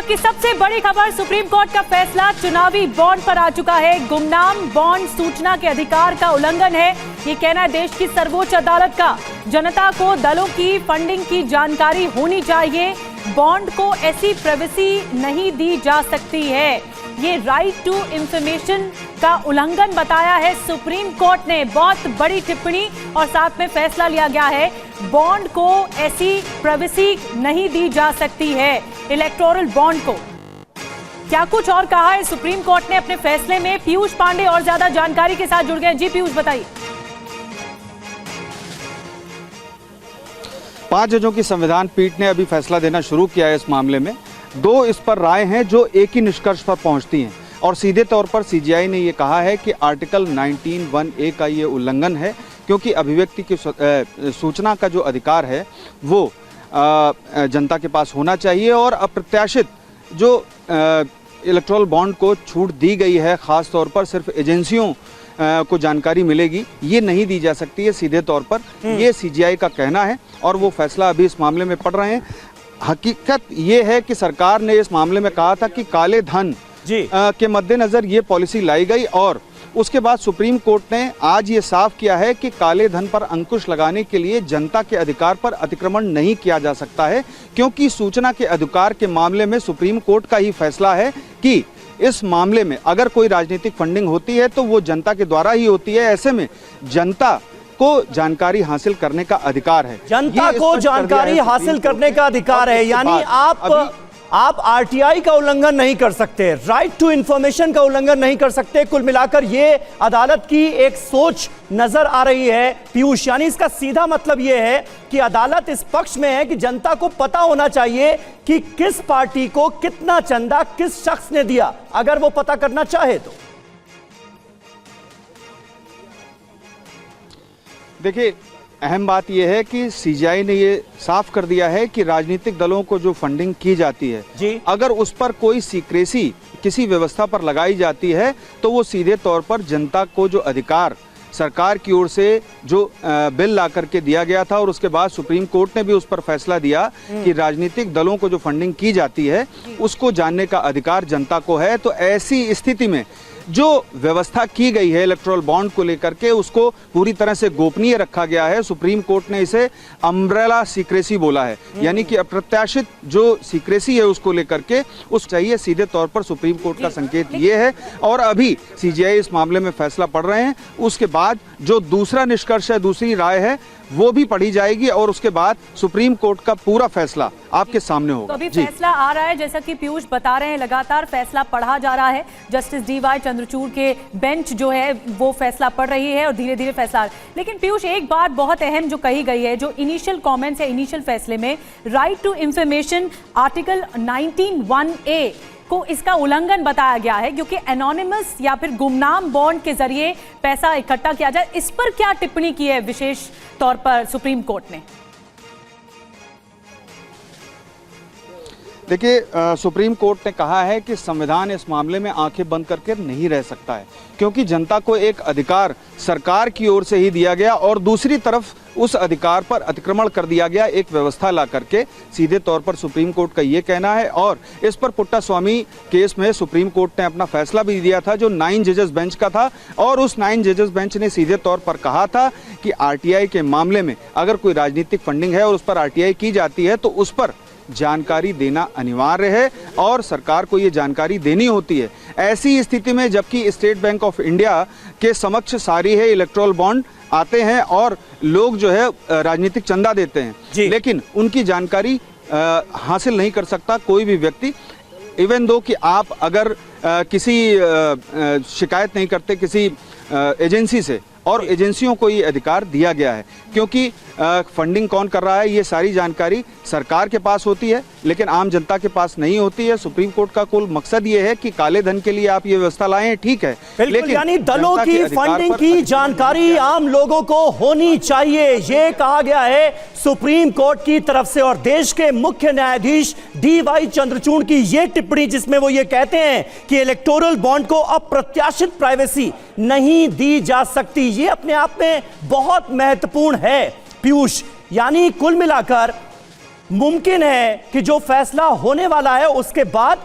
की सबसे बड़ी खबर, सुप्रीम कोर्ट का फैसला चुनावी बॉन्ड पर आ चुका है। गुमनाम बॉन्ड सूचना के अधिकार का उल्लंघन है, ये कहना है देश की सर्वोच्च अदालत का। जनता को दलों की फंडिंग की जानकारी होनी चाहिए, बॉन्ड को ऐसी प्राइवेसी नहीं दी जा सकती है। ये राइट टू इंफॉर्मेशन का उल्लंघन बताया है सुप्रीम कोर्ट ने। बहुत बड़ी टिप्पणी और साथ में फैसला लिया गया है, बॉन्ड को ऐसी प्राइवेसी नहीं दी जा सकती है, इलेक्टोरल बॉन्ड को। क्या कुछ और कहा है सुप्रीम कोर्ट ने अपने फैसले में? पीयूष पांडे और ज्यादा जानकारी के साथ जुड़ गए। जी पीयूष, बताइए। 5 जजों की संविधान पीठ ने अभी फैसला देना शुरू किया है इस मामले में। 2 इस पर राय हैं जो एक ही निष्कर्ष पर पहुंचती हैं और सीधे तौर पर सीजीआई ने ये कहा है कि आर्टिकल 19(1)(a) का ये उल्लंघन है, क्योंकि अभिव्यक्ति की सूचना का जो अधिकार है वो जनता के पास होना चाहिए और अप्रत्याशित जो इलेक्टोरल बॉन्ड को छूट दी गई है, खास तौर पर सिर्फ एजेंसियों को जानकारी मिलेगी, ये नहीं दी जा सकती है। सीधे तौर पर ये सीजीआई का कहना है और वो फैसला अभी इस मामले में पढ़ रहे हैं। हकीकत ये है कि सरकार ने इस मामले में कहा था कि काले धन के मद्देनजर ये पॉलिसी लाई गई और उसके बाद सुप्रीम कोर्ट ने आज ये साफ किया है कि काले धन पर अंकुश लगाने के लिए जनता के अधिकार पर अतिक्रमण नहीं किया जा सकता है, क्योंकि सूचना के अधिकार के मामले में सुप्रीम कोर्ट का ही फैसला है कि इस मामले में अगर कोई राजनीतिक फंडिंग होती है तो वो जनता के द्वारा ही होती है। ऐसे में जनता को जानकारी हासिल करने का अधिकार है, जनता को जानकारी हासिल करने का अधिकार है। यानी आप आरटीआई का उल्लंघन नहीं कर सकते, राइट टू इंफॉर्मेशन का उल्लंघन नहीं कर सकते। कुल मिलाकर ये अदालत की एक सोच नजर आ रही है पीयूष। यानी इसका सीधा मतलब ये है कि अदालत इस पक्ष में है कि जनता को पता होना चाहिए कि किस पार्टी को कितना चंदा किस शख्स ने दिया, अगर वो पता करना चाहे तो। देखिए, अहम बात यह है कि सीजीआई ने ये साफ कर दिया है कि राजनीतिक दलों को जो फंडिंग की जाती है, अगर उस पर कोई सीक्रेसी किसी व्यवस्था पर लगाई जाती है तो वो सीधे तौर पर जनता को जो अधिकार सरकार की ओर से जो बिल ला करके दिया गया था और उसके बाद सुप्रीम कोर्ट ने भी उस पर फैसला दिया कि राजनीतिक दलों को जो फंडिंग की जाती है उसको जानने का अधिकार जनता को है। तो ऐसी स्थिति में जो व्यवस्था की गई है इलेक्टोरल बॉन्ड को लेकर के, उसको पूरी तरह से गोपनीय रखा गया है। सुप्रीम कोर्ट ने इसे अम्ब्रेला सीक्रेसी बोला है, यानी कि अप्रत्याशित जो सीक्रेसी है उसको लेकर के उस चाहिए। सीधे तौर पर सुप्रीम कोर्ट का संकेत ये है और अभी सीजीआई इस मामले में फैसला पढ़ रहे हैं। उसके बाद जो दूसरा निष्कर्ष है, दूसरी राय है, वो भी पढ़ी जाएगी और उसके बाद सुप्रीम कोर्ट का पूरा फैसला आपके सामने होगा। तो अभी फैसला आ रहा है, जैसा कि पीयूष बता रहे हैं, लगातार फैसला पढ़ा जा रहा है। जस्टिस डीवाई चंद्रचूड़ के बेंच जो है वो फैसला पढ़ रही है और धीरे धीरे फैसला। लेकिन पीयूष, एक बात बहुत अहम जो कही गई है, जो इनिशियल कमेंट्स है इनिशियल फैसले में, right to information article 19(1)(a) को इसका उल्लंघन बताया गया है, क्योंकि एनोनिमस या फिर गुमनाम बॉन्ड के जरिए पैसा इकट्ठा किया जाए। इस पर क्या टिप्पणी की है विशेष तौर पर सुप्रीम कोर्ट ने? देखिए, सुप्रीम कोर्ट ने कहा है कि संविधान इस मामले में आंखें बंद करके नहीं रह सकता है, क्योंकि जनता को एक अधिकार सरकार की ओर से ही दिया गया और दूसरी तरफ उस अधिकार पर अतिक्रमण कर दिया गया एक व्यवस्था ला करके। सीधे तौर पर सुप्रीम कोर्ट का ये कहना है और इस पर पुट्टास्वामी केस में सुप्रीम कोर्ट ने अपना फैसला भी दिया था, जो 9 जजेस बेंच का था, और उस 9 जजेस बेंच ने सीधे तौर पर कहा था कि आरटीआई के मामले में अगर कोई राजनीतिक फंडिंग है और उस पर आरटीआई की जाती है तो उस पर जानकारी देना अनिवार्य है और सरकार को ये जानकारी देनी होती है। ऐसी स्थिति में जबकि स्टेट बैंक ऑफ इंडिया के समक्ष सारी है इलेक्टोरल बॉन्ड आते हैं और लोग जो है राजनीतिक चंदा देते हैं, लेकिन उनकी जानकारी हासिल नहीं कर सकता कोई भी व्यक्ति, इवन दो कि आप अगर किसी शिकायत नहीं करते किसी एजेंसी से, और एजेंसियों को ये अधिकार दिया गया है, क्योंकि फंडिंग कौन कर रहा है ये सारी जानकारी सरकार के पास होती है लेकिन आम जनता के पास नहीं होती है। सुप्रीम कोर्ट का कुल मकसद ये है कि काले धन के लिए आप ये व्यवस्था लाएं, ठीक है, लेकिन यानी दलों की फंडिंग की जानकारी आम लोगों को होनी चाहिए, ये कहा गया है सुप्रीम कोर्ट की तरफ से। और देश के मुख्य न्यायाधीश डीवाई चंद्रचूड़ की ये टिप्पणी, जिसमें वो ये कहते हैं कि इलेक्टोरल बॉन्ड को अप्रत्याशित प्राइवेसी नहीं दी जा सकती, ये अपने आप में बहुत महत्वपूर्ण है पीयूष। यानी कुल मिलाकर मुमकिन है कि जो फैसला होने वाला है उसके बाद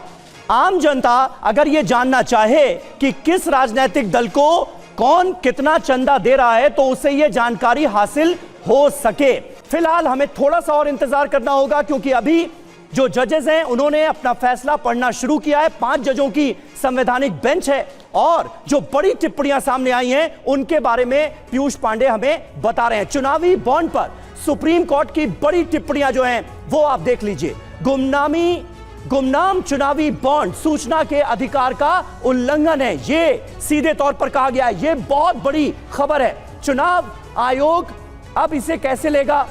आम जनता अगर यह जानना चाहे कि किस राजनीतिक दल को कौन कितना चंदा दे रहा है तो उसे यह जानकारी हासिल हो सके। फिलहाल हमें थोड़ा सा और इंतजार करना होगा, क्योंकि अभी जो जजेस हैं उन्होंने अपना फैसला पढ़ना शुरू किया है। 5 जजों की संवैधानिक बेंच है और जो बड़ी टिप्पणियां सामने आई हैं उनके बारे में पीयूष पांडे हमें बता रहे हैं। चुनावी बॉन्ड पर सुप्रीम कोर्ट की बड़ी टिप्पणियां जो हैं वो आप देख लीजिए। गुमनाम चुनावी बॉन्ड सूचना के अधिकार का उल्लंघन है, ये सीधे तौर पर कहा गया है। ये बहुत बड़ी खबर है। चुनाव आयोग अब इसे कैसे लेगा,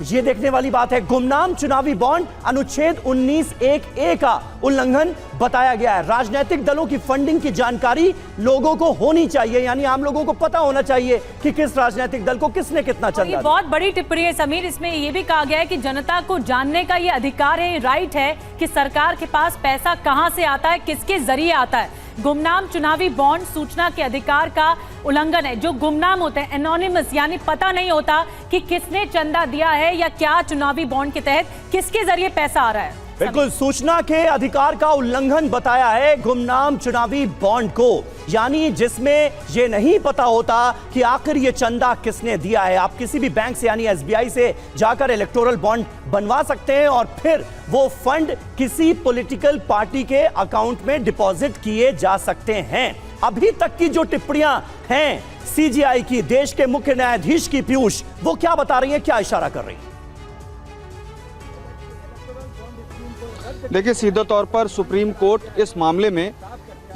ये देखने वाली बात है। गुमनाम चुनावी बॉन्ड अनुच्छेद 19(1)(a) का उल्लंघन बताया गया है। राजनीतिक दलों की फंडिंग की जानकारी लोगों को होनी चाहिए, यानी आम लोगों को पता होना चाहिए कि किस राजनीतिक दल को किसने कितना चंदा दिया। बहुत बड़ी टिप्पणी है समीर। इसमें यह भी कहा गया है कि जनता को जानने का ये अधिकार है, राइट है कि सरकार के पास पैसा कहां से आता है, किसके जरिए आता है। गुमनाम चुनावी बॉन्ड सूचना के अधिकार का उल्लंघन है। जो गुमनाम होते हैं, एनोनिमस, यानी पता नहीं होता कि किसने चंदा दिया है या क्या चुनावी बॉन्ड के तहत किसके जरिए पैसा आ रहा है। बिल्कुल, सूचना के अधिकार का उल्लंघन बताया है गुमनाम चुनावी बॉन्ड को, यानी जिसमें यह नहीं पता होता कि आखिर ये चंदा किसने दिया है। आप किसी भी बैंक से यानी एसबीआई से जाकर इलेक्टोरल बॉन्ड बनवा सकते हैं और फिर वो फंड किसी पॉलिटिकल पार्टी के अकाउंट में डिपॉजिट किए जा सकते हैं। अभी तक की जो टिप्पणियां हैं सीजीआई की, देश के मुख्य न्यायाधीश की, पीयूष, वो क्या बता रही है, क्या इशारा कर रही है? देखिए, सीधे तौर पर सुप्रीम कोर्ट इस मामले में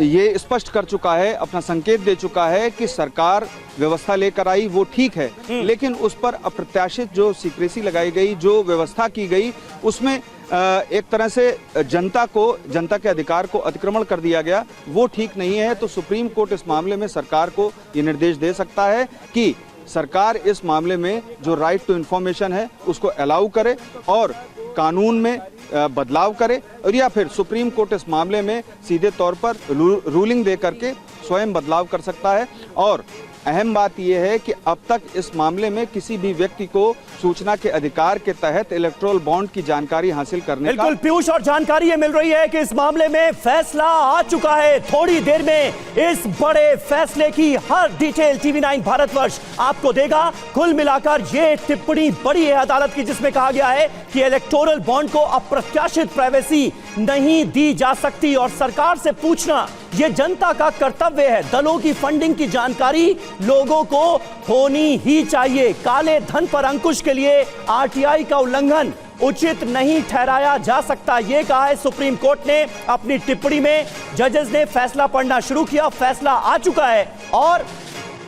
ये स्पष्ट कर चुका है, अपना संकेत दे चुका है कि सरकार व्यवस्था लेकर आई वो ठीक है, लेकिन उस पर अप्रत्याशित जो सीक्रेसी लगाई गई, जो व्यवस्था की गई, उसमें एक तरह से जनता के अधिकार को अतिक्रमण कर दिया गया, वो ठीक नहीं है। तो सुप्रीम कोर्ट इस मामले में सरकार को ये निर्देश दे सकता है कि सरकार इस मामले में जो राइट टू इंफॉर्मेशन है उसको अलाउ करे और कानून में बदलाव करे, और या फिर सुप्रीम कोर्ट इस मामले में सीधे तौर पर रूलिंग दे करके स्वयं बदलाव कर सकता है। और अहम बात यह है कि अब तक इस मामले में किसी भी व्यक्ति को सूचना के अधिकार के तहत इलेक्टोरल बॉन्ड की जानकारी हासिल करने का बिल्कुल पीयूष, और जानकारी ये मिल रही है कि इस मामले में फैसला आ चुका है। थोड़ी देर में इस बड़े फैसले की हर डिटेल TV9 भारतवर्ष आपको देगा। कुल मिलाकर ये टिप्पणी बड़ी है अदालत की, जिसमें कहा गया है कि इलेक्टोरल बॉन्ड को अप्रत्याशित प्राइवेसी नहीं दी जा सकती और सरकार से पूछना यह जनता का कर्तव्य है। दलों की फंडिंग की जानकारी लोगों को होनी ही चाहिए। काले धन पर अंकुश के लिए आरटीआई का उल्लंघन उचित नहीं ठहराया जा सकता, यह कहा है सुप्रीम कोर्ट ने अपनी टिप्पणी में। जजेस ने फैसला पढ़ना शुरू किया, फैसला आ चुका है और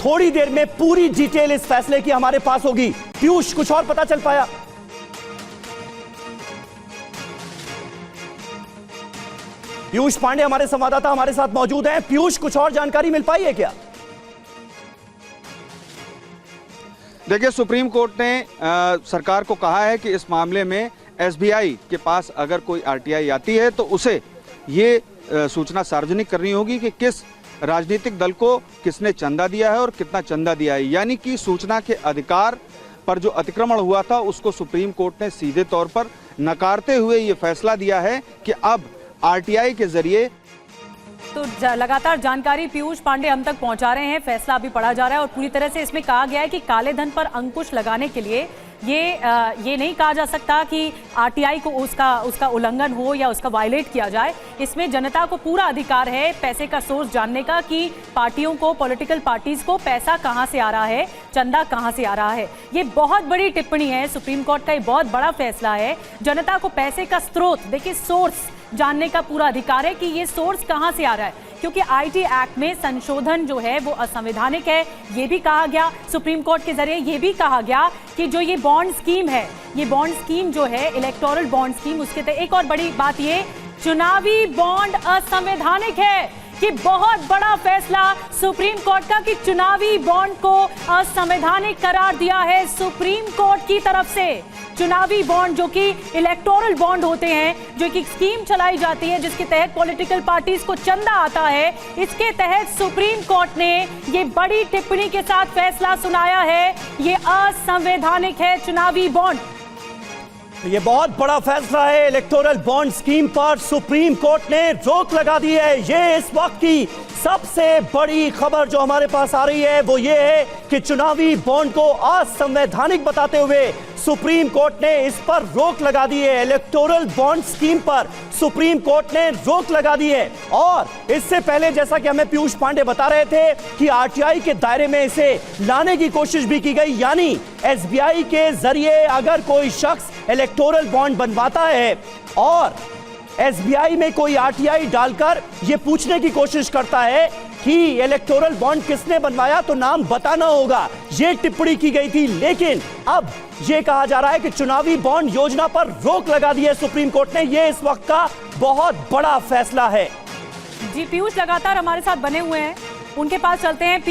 थोड़ी देर में पूरी डिटेल इस फैसले की हमारे पास होगी। पीयूष, कुछ और पता चल पाया? पीयूष पांडे हमारे संवाददाता हमारे साथ मौजूद हैं। पीयूष, कुछ और जानकारी मिल पाई है क्या? देखिए, सुप्रीम कोर्ट ने सरकार को कहा है कि इस मामले में एसबीआई के पास अगर कोई आरटीआई आती है तो उसे ये सूचना सार्वजनिक करनी होगी कि किस राजनीतिक दल को किसने चंदा दिया है और कितना चंदा दिया है। यानी कि सूचना के अधिकार पर जो अतिक्रमण हुआ था उसको सुप्रीम कोर्ट ने सीधे तौर पर नकारते हुए ये फैसला दिया है कि अब आरटीआई के जरिए। तो लगातार जानकारी पीयूष पांडे हम तक पहुंचा रहे हैं। फैसला अभी पढ़ा जा रहा है और पूरी तरह से इसमें कहा गया है कि काले धन पर अंकुश लगाने के लिए ये नहीं कहा जा सकता कि आरटीआई को उसका उल्लंघन हो या उसका वायलेट किया जाए। इसमें जनता को पूरा अधिकार है पैसे का सोर्स जानने का, कि पार्टियों को, पॉलिटिकल पार्टीज को पैसा कहां से आ रहा है, चंदा कहां से आ रहा है। ये बहुत बड़ी टिप्पणी है सुप्रीम कोर्ट का, ये बहुत बड़ा फैसला है। जनता को पैसे का स्रोत, देखिए सोर्स जानने का पूरा अधिकार है कि ये सोर्स कहां से आ रहा है, क्योंकि आईटी एक्ट में संशोधन जो है वो असंवैधानिक है। ये भी कहा गया सुप्रीम कोर्ट के जरिए, ये भी कहा गया कि जो ये बॉन्ड स्कीम है, ये बॉन्ड स्कीम जो है इलेक्टोरल बॉन्ड स्कीम, उसके तहत एक और बड़ी बात ये, चुनावी बॉन्ड असंवैधानिक है। कि बहुत बड़ा फैसला सुप्रीम कोर्ट का कि चुनावी बॉन्ड को असंवैधानिक करार दिया है सुप्रीम कोर्ट की तरफ से। चुनावी बॉन्ड जो कि इलेक्टोरल बॉन्ड होते हैं, जो कि स्कीम चलाई जाती है जिसके तहत पॉलिटिकल पार्टीज को चंदा आता है, इसके तहत सुप्रीम कोर्ट ने ये बड़ी टिप्पणी के साथ फैसला सुनाया है, ये असंवैधानिक है चुनावी बॉन्ड। ये बहुत बड़ा फैसला है। इलेक्टोरल बॉन्ड स्कीम पर सुप्रीम कोर्ट ने रोक लगा दी है। ये इस वक्त की सबसे बड़ी खबर जो हमारे पास आ रही है वो ये है कि चुनावी बॉन्ड को असंवैधानिक बताते हुए सुप्रीम कोर्ट ने इस पर रोक लगा दी है। इलेक्टोरल बॉन्ड स्कीम पर सुप्रीम कोर्ट ने रोक लगा दी है। और इससे पहले जैसा कि हमें पीयूष पांडे बता रहे थे कि आरटीआई के दायरे में इसे लाने की कोशिश भी की गई, यानी एसबीआई के जरिए अगर कोई शख्स इलेक्टोरल बॉन्ड बनवाता है और एसबीआई में कोई आरटीआई डालकर यह पूछने की कोशिश करता है कि इलेक्टोरल बॉन्ड किसने बनवाया तो नाम बताना होगा, यह टिप्पणी की गई थी। लेकिन अब यह कहा जा रहा है कि चुनावी बॉन्ड योजना पर रोक लगा दी है सुप्रीम कोर्ट ने। यह इस वक्त का बहुत बड़ा फैसला है। जी पीयूष लगातार हमारे साथ बने हुए हैं, उनके पास चलते हैं।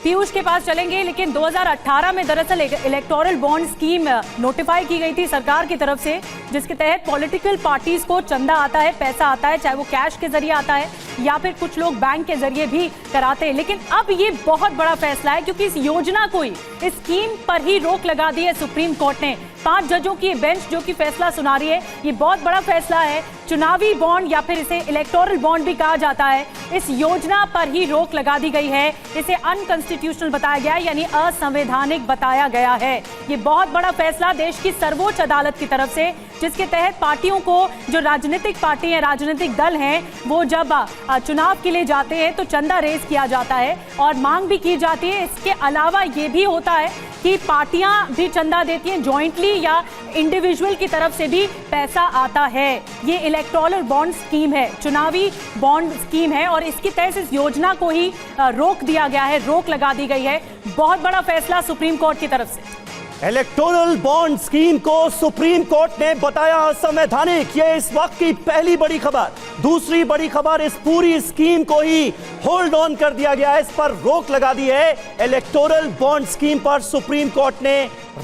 पीयूष के पास चलेंगे। लेकिन 2018 में दरअसल इलेक्टोरल बॉन्ड स्कीम नोटिफाई की गई थी सरकार की तरफ से, जिसके तहत पॉलिटिकल पार्टीज को चंदा आता है, पैसा आता है, चाहे वो कैश के जरिए आता है या फिर कुछ लोग बैंक के जरिए भी कराते हैं। लेकिन अब ये बहुत बड़ा फैसला है क्योंकि इस योजना को ही, इस स्कीम पर ही रोक लगा दी है सुप्रीम कोर्ट ने। 5 जजों की बेंच जो कि फैसला सुना रही है। ये बहुत बड़ा फैसला है। चुनावी बॉन्ड या फिर इसे इलेक्टोरल बॉन्ड भी कहा जाता है, इस योजना पर ही रोक लगा दी गई है। इसे अनकॉन्स्टिट्यूशनल बताया गया है, यानी असंवैधानिक बताया गया है। ये बहुत बड़ा फैसला देश की सर्वोच्च अदालत की तरफ से, जिसके तहत पार्टियों को, जो राजनीतिक पार्टी है, राजनीतिक दल हैं, वो जब चुनाव के लिए जाते हैं तो चंदा रेज किया जाता है और मांग भी की जाती है। इसके अलावा ये भी होता है कि पार्टियां भी चंदा देती हैं, जॉइंटली या इंडिविजुअल की तरफ से भी पैसा आता है। ये इलेक्टोरल बॉन्ड स्कीम है, चुनावी बॉन्ड स्कीम है और इसकी तहत इस योजना को ही रोक दिया गया है, रोक लगा दी गई है। बहुत बड़ा फैसला सुप्रीम कोर्ट की तरफ से। इलेक्टोरल बॉन्ड स्कीम को सुप्रीम कोर्ट ने बताया असंवैधानिक। ये इस वक्त की पहली बड़ी खबर। दूसरी बड़ी खबर, इस पूरी स्कीम को ही होल्ड ऑन कर दिया गया है, इस पर रोक लगा दी है। इलेक्टोरल बॉन्ड स्कीम पर सुप्रीम कोर्ट ने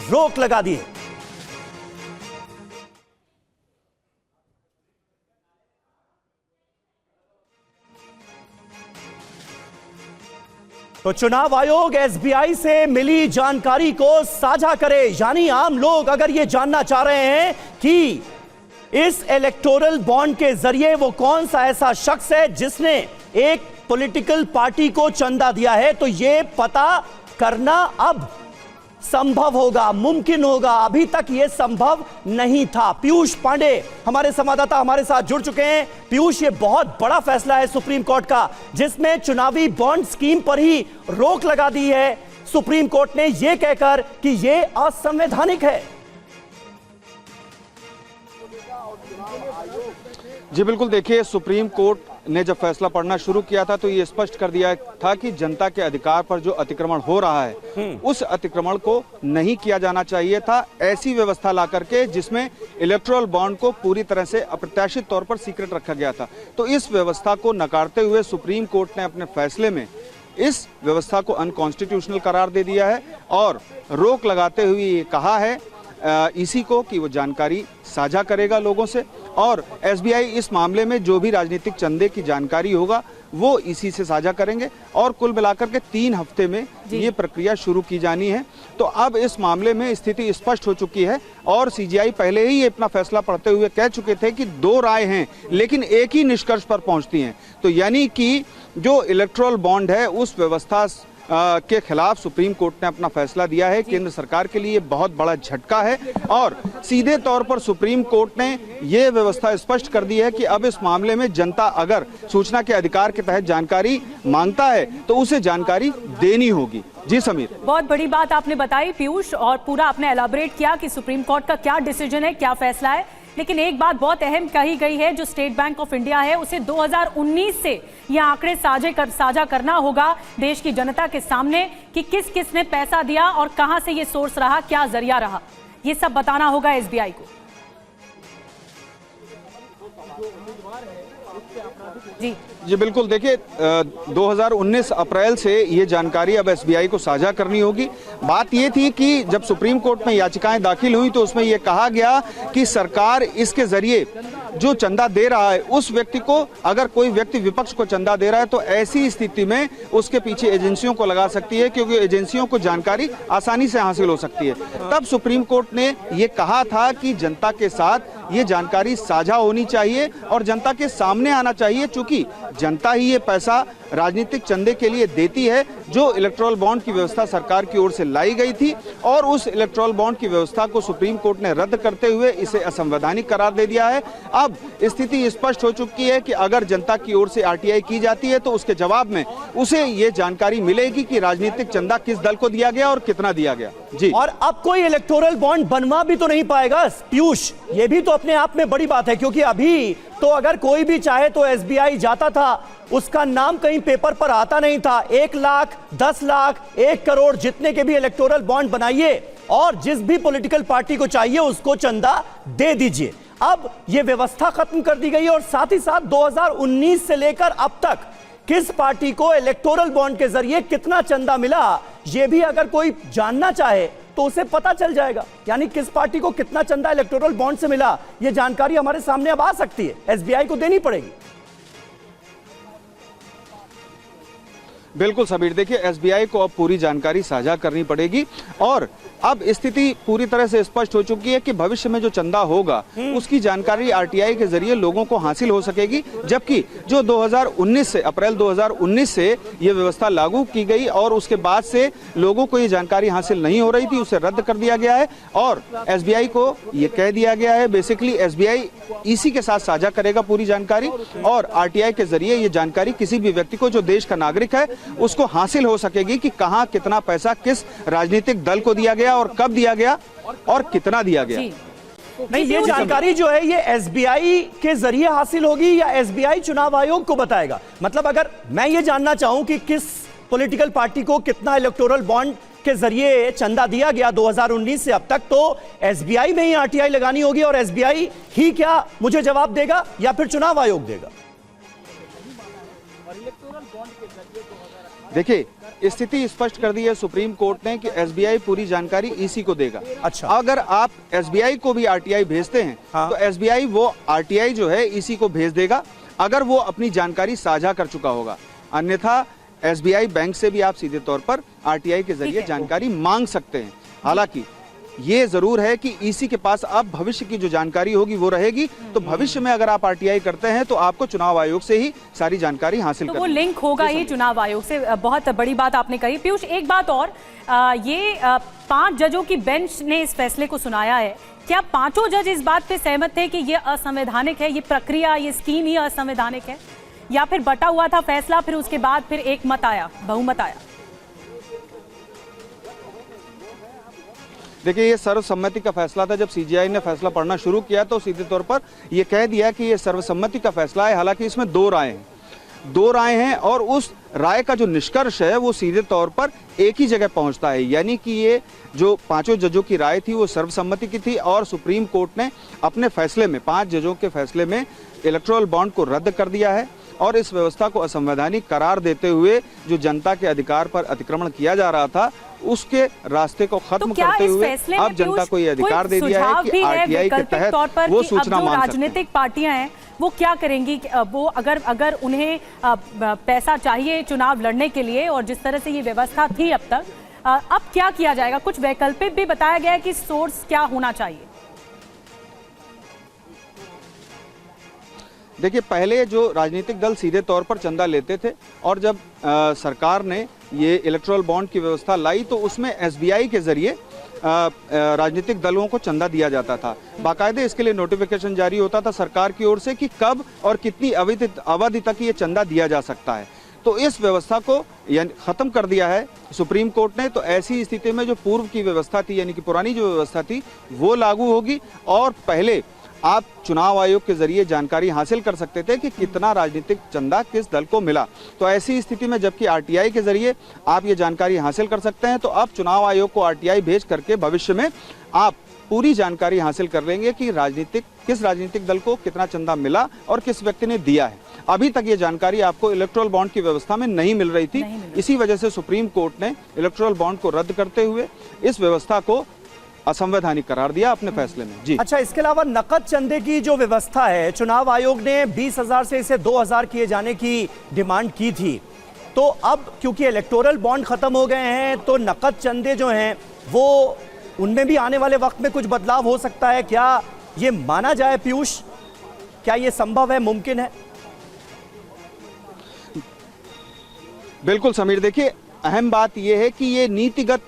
रोक लगा दी है। तो चुनाव आयोग एसबीआई से मिली जानकारी को साझा करे, यानी आम लोग अगर ये जानना चाह रहे हैं कि इस इलेक्टोरल बॉन्ड के जरिए वो कौन सा ऐसा शख्स है जिसने एक पॉलिटिकल पार्टी को चंदा दिया है, तो ये पता करना अब संभव होगा, मुमकिन होगा। अभी तक यह संभव नहीं था। पीयूष पांडे हमारे संवाददाता हमारे साथ जुड़ चुके हैं। पीयूष, ये बहुत बड़ा फैसला है सुप्रीम कोर्ट का, जिसमें चुनावी बॉन्ड स्कीम पर ही रोक लगा दी है सुप्रीम कोर्ट ने, यह कहकर कि यह असंवैधानिक है। जी बिल्कुल, देखिए सुप्रीम कोर्ट ने जब फैसला पढ़ना शुरू किया था तो ये स्पष्ट कर दिया था कि जनता के अधिकार पर जो अतिक्रमण हो रहा है उस अतिक्रमण को नहीं किया जाना चाहिए था। ऐसी व्यवस्था ला करके जिसमें इलेक्टोरल बॉन्ड को पूरी तरह से अप्रत्याशित तौर पर सीक्रेट रखा गया था। तो इस व्यवस्था को नकारते हुए सुप्रीम कोर्ट ने अपने फैसले में इस व्यवस्था को अनकॉन्स्टिट्यूशनल करार दे दिया है और रोक लगाते हुए ये कहा है ईसी को कि वो जानकारी साझा करेगा लोगों से, और एसबीआई इस मामले में जो भी राजनीतिक चंदे की जानकारी होगा वो ईसी से साझा करेंगे और कुल मिलाकर के 3 हफ्ते में ये प्रक्रिया शुरू की जानी है। तो अब इस मामले में स्थिति स्पष्ट हो चुकी है और सीजीआई पहले ही अपना फैसला पढ़ते हुए कह चुके थे कि 2 राय हैं लेकिन एक ही निष्कर्ष पर पहुंचती हैं। तो यानी कि जो इलेक्टोरल बॉन्ड है उस व्यवस्था के खिलाफ सुप्रीम कोर्ट ने अपना फैसला दिया है। केंद्र सरकार के लिए बहुत बड़ा झटका है और सीधे तौर पर सुप्रीम कोर्ट ने यह व्यवस्था स्पष्ट कर दी है कि अब इस मामले में जनता अगर सूचना के अधिकार के तहत जानकारी मांगता है तो उसे जानकारी देनी होगी। जी समीर, बहुत बड़ी बात आपने बताई पीयूष, और पूरा आपने एलाबोरेट किया कि सुप्रीम कोर्ट का क्या डिसीजन है, क्या फैसला है। लेकिन एक बात बहुत अहम कही गई है, जो स्टेट बैंक ऑफ इंडिया है उसे 2019 से ये आंकड़े साझा करना होगा देश की जनता के सामने कि किस किस ने पैसा दिया और कहां से ये सोर्स रहा, क्या जरिया रहा, ये सब बताना होगा एसबीआई को। जी जी बिल्कुल, देखिए 2019 अप्रैल से ये जानकारी अब एसबीआई को साझा करनी होगी। बात ये थी कि जब सुप्रीम कोर्ट में याचिकाएं दाखिल हुई तो उसमें ये कहा गया कि सरकार इसके जरिए जो चंदा दे रहा है उस व्यक्ति को, अगर कोई व्यक्ति विपक्ष को चंदा दे रहा है तो ऐसी स्थिति में उसके पीछे एजेंसियों को लगा सकती है, क्योंकि एजेंसियों को जानकारी आसानी से हासिल हो सकती है। तब सुप्रीम कोर्ट ने ये कहा था कि जनता के साथ ये जानकारी साझा होनी चाहिए और जनता के सामने आना चाहिए, चूंकि जनता ही ये पैसा राजनीतिक चंदे के लिए देती है। जो इलेक्टोरल बॉन्ड की व्यवस्था सरकार की ओर से लाई गई थी और उस इलेक्टोरल बॉन्ड की व्यवस्था को सुप्रीम कोर्ट ने रद्द करते हुए इसे असंवैधानिक करार दे दिया है। अब स्थिति स्पष्ट हो चुकी है कि अगर जनता की ओर से आरटीआई की जाती है तो उसके जवाब में उसे ये जानकारी मिलेगी कि राजनीतिक चंदा किस दल को दिया गया और कितना दिया गया। जी, और अब कोई इलेक्टोरल बॉन्ड बनवा भी तो नहीं पाएगा पीयूष, ये भी तो अपने आप में बड़ी बात है, क्योंकि अभी तो अगर कोई भी चाहे तो एसबीआई जाता था, उसका नाम कहीं पेपर पर आता नहीं था। 1 लाख, 10 लाख, 1 करोड़ जितने के भी इलेक्टोरल बॉन्ड बनाइए और जिस भी पॉलिटिकल पार्टी को चाहिए उसको चंदा दे दीजिए। अब यह व्यवस्था खत्म कर दी गई और साथ ही साथ 2019 से लेकर अब तक किस पार्टी को इलेक्टोरल बॉन्ड के जरिए कितना चंदा मिला, यह भी अगर कोई जानना चाहे तो उसे पता चल जाएगा। यानी किस पार्टी को कितना चंदा इलेक्टोरल बॉन्ड से मिला, यह जानकारी हमारे सामने अब आ सकती है, एसबीआई को देनी पड़ेगी। बिल्कुल सबीर, देखिए एसबीआई को अब पूरी जानकारी साझा करनी पड़ेगी और अब स्थिति पूरी तरह से स्पष्ट हो चुकी है कि भविष्य में जो चंदा होगा उसकी जानकारी आरटीआई के जरिए लोगों को हासिल हो सकेगी, जबकि जो 2019 से अप्रैल 2019 से ये व्यवस्था लागू की गई और उसके बाद से लोगों को ये जानकारी हासिल नहीं हो रही थी, उसे रद्द कर दिया गया है और एसबीआई को ये कह दिया गया है बेसिकली एसबीआई इसी के साथ साझा करेगा पूरी जानकारी और आरटीआई के जरिए ये जानकारी किसी भी व्यक्ति को जो देश का नागरिक है उसको हासिल हो सकेगी कि कहां कितना पैसा किस राजनीतिक दल को दिया गया और कब दिया गया और कितना दिया गया। नहीं, ये जानकारी जो है ये एसबीआई के जरिए हासिल होगी या एसबीआई चुनाव आयोग को बताएगा? मतलब अगर मैं ये जानना चाहूं कि किस पॉलिटिकल पार्टी को कितना इलेक्टोरल बॉन्ड के जरिए चंदा दिया गया 2019 से अब तक, तो एसबीआई में ही आरटीआई लगानी होगी और एसबीआई ही क्या मुझे जवाब देगा या फिर चुनाव आयोग देगा? देखिए स्थिति स्पष्ट कर दी है सुप्रीम कोर्ट ने कि एसबीआई पूरी जानकारी ईसी को देगा। अच्छा, अगर आप एसबीआई को भी आरटीआई भेजते हैं तो एसबीआई वो आरटीआई जो है ईसी को भेज देगा अगर वो अपनी जानकारी साझा कर चुका होगा, अन्यथा एसबीआई बैंक से भी आप सीधे तौर पर आरटीआई के जरिए जानकारी मांग सकते हैं। हालांकि ये जरूर है कि ईसी के पास अब भविष्य की जो जानकारी होगी वो रहेगी, तो भविष्य में अगर आप आरटीआई करते हैं तो आपको चुनाव आयोग से ही सारी जानकारी हासिल करनी है। वो लिंक होगा ही चुनाव आयोग से। बहुत बड़ी बात आपने कही पीयूष। एक बात और, ये 5 जजों की बेंच ने इस फैसले को सुनाया है, क्या पांचों जज इस बात पे सहमत थे कि ये असंवैधानिक है, ये प्रक्रिया, ये स्कीम ही असंवैधानिक है, या फिर बटा हुआ था फैसला फिर उसके बाद फिर एक मत आया, बहुमत आया? देखिए ये सर्वसम्मति का फैसला था। जब सीजीआई ने फैसला पढ़ना शुरू किया तो सीधे तौर पर ये कह दिया कि ये सर्वसम्मति का फैसला है। हालांकि इसमें 2 राय हैं और उस राय का जो निष्कर्ष है वो सीधे तौर पर एक ही जगह पहुंचता है, यानी कि ये जो 5 जजों की राय थी वो सर्वसम्मति की थी और सुप्रीम कोर्ट ने अपने फैसले में 5 जजों के फैसले में इलेक्टोरल बॉन्ड को रद्द कर दिया है और इस व्यवस्था को असंवैधानिक करार देते हुए जो जनता के अधिकार पर अतिक्रमण किया जा रहा था उसके रास्ते को खत्म करते हुए अब जनता को ये अधिकार दे दिया है कि आरटीआई के तहत वो सूचना मांग सकते हैं। राजनीतिक पार्टियां हैं वो क्या करेंगी? वो अगर उन्हें पैसा चाहिए चुनाव लड़ने के लिए और जिस तरह से ये व्यवस्था थी अब तक, अब क्या किया जाएगा? कुछ वैकल्पिक भी बताया गया है कि सोर्स क्या होना चाहिए। देखिए पहले जो राजनीतिक दल सीधे तौर पर चंदा लेते थे और जब सरकार ने ये इलेक्टोरल बॉन्ड की व्यवस्था लाई तो उसमें एसबीआई के जरिए राजनीतिक दलों को चंदा दिया जाता था। बाकायदे इसके लिए नोटिफिकेशन जारी होता था सरकार की ओर से कि कब और कितनी अवधि तक ये चंदा दिया जा सकता है। तो इस व्यवस्था को यानी खत्म कर दिया है सुप्रीम कोर्ट ने। तो ऐसी स्थिति में जो पूर्व की व्यवस्था थी यानी कि पुरानी जो व्यवस्था थी वो लागू होगी और पहले आप चुनाव आयोग के जरिए जानकारी हासिल कर सकते थे कि कितना राजनीतिक चंदा किस दल को मिला। तो ऐसी स्थिति में जबकि आरटीआई के जरिए आप ये जानकारी हासिल कर सकते हैं, तो अब चुनाव आयोग को आरटीआई भेज करके भविष्य में आप पूरी जानकारी हासिल कर लेंगे कि राजनीतिक किस राजनीतिक दल को कितना चंदा मिला और किस व्यक्ति ने दिया है। अभी तक ये जानकारी आपको इलेक्टोरल बॉन्ड की व्यवस्था में नहीं मिल रही थी। इसी वजह से सुप्रीम कोर्ट ने इलेक्टोरल बॉन्ड को रद्द करते हुए इस व्यवस्था को असंवैधानिक करार दिया अपने फैसले में। जी अच्छा, इसके अलावा नकद चंदे की जो व्यवस्था है, चुनाव आयोग ने 20,000 से इसे 2,000 किए जाने की डिमांड की थी, तो अब क्योंकि इलेक्टोरल बॉन्ड खत्म हो गए हैं तो नकद चंदे जो हैं वो उनमें भी आने वाले वक्त में कुछ बदलाव हो सकता है। क्या ये माना जाए पीयूष, क्या ये संभव है, मुमकिन है? बिल्कुल समीर, देखिए अहम बात यह है कि ये नीतिगत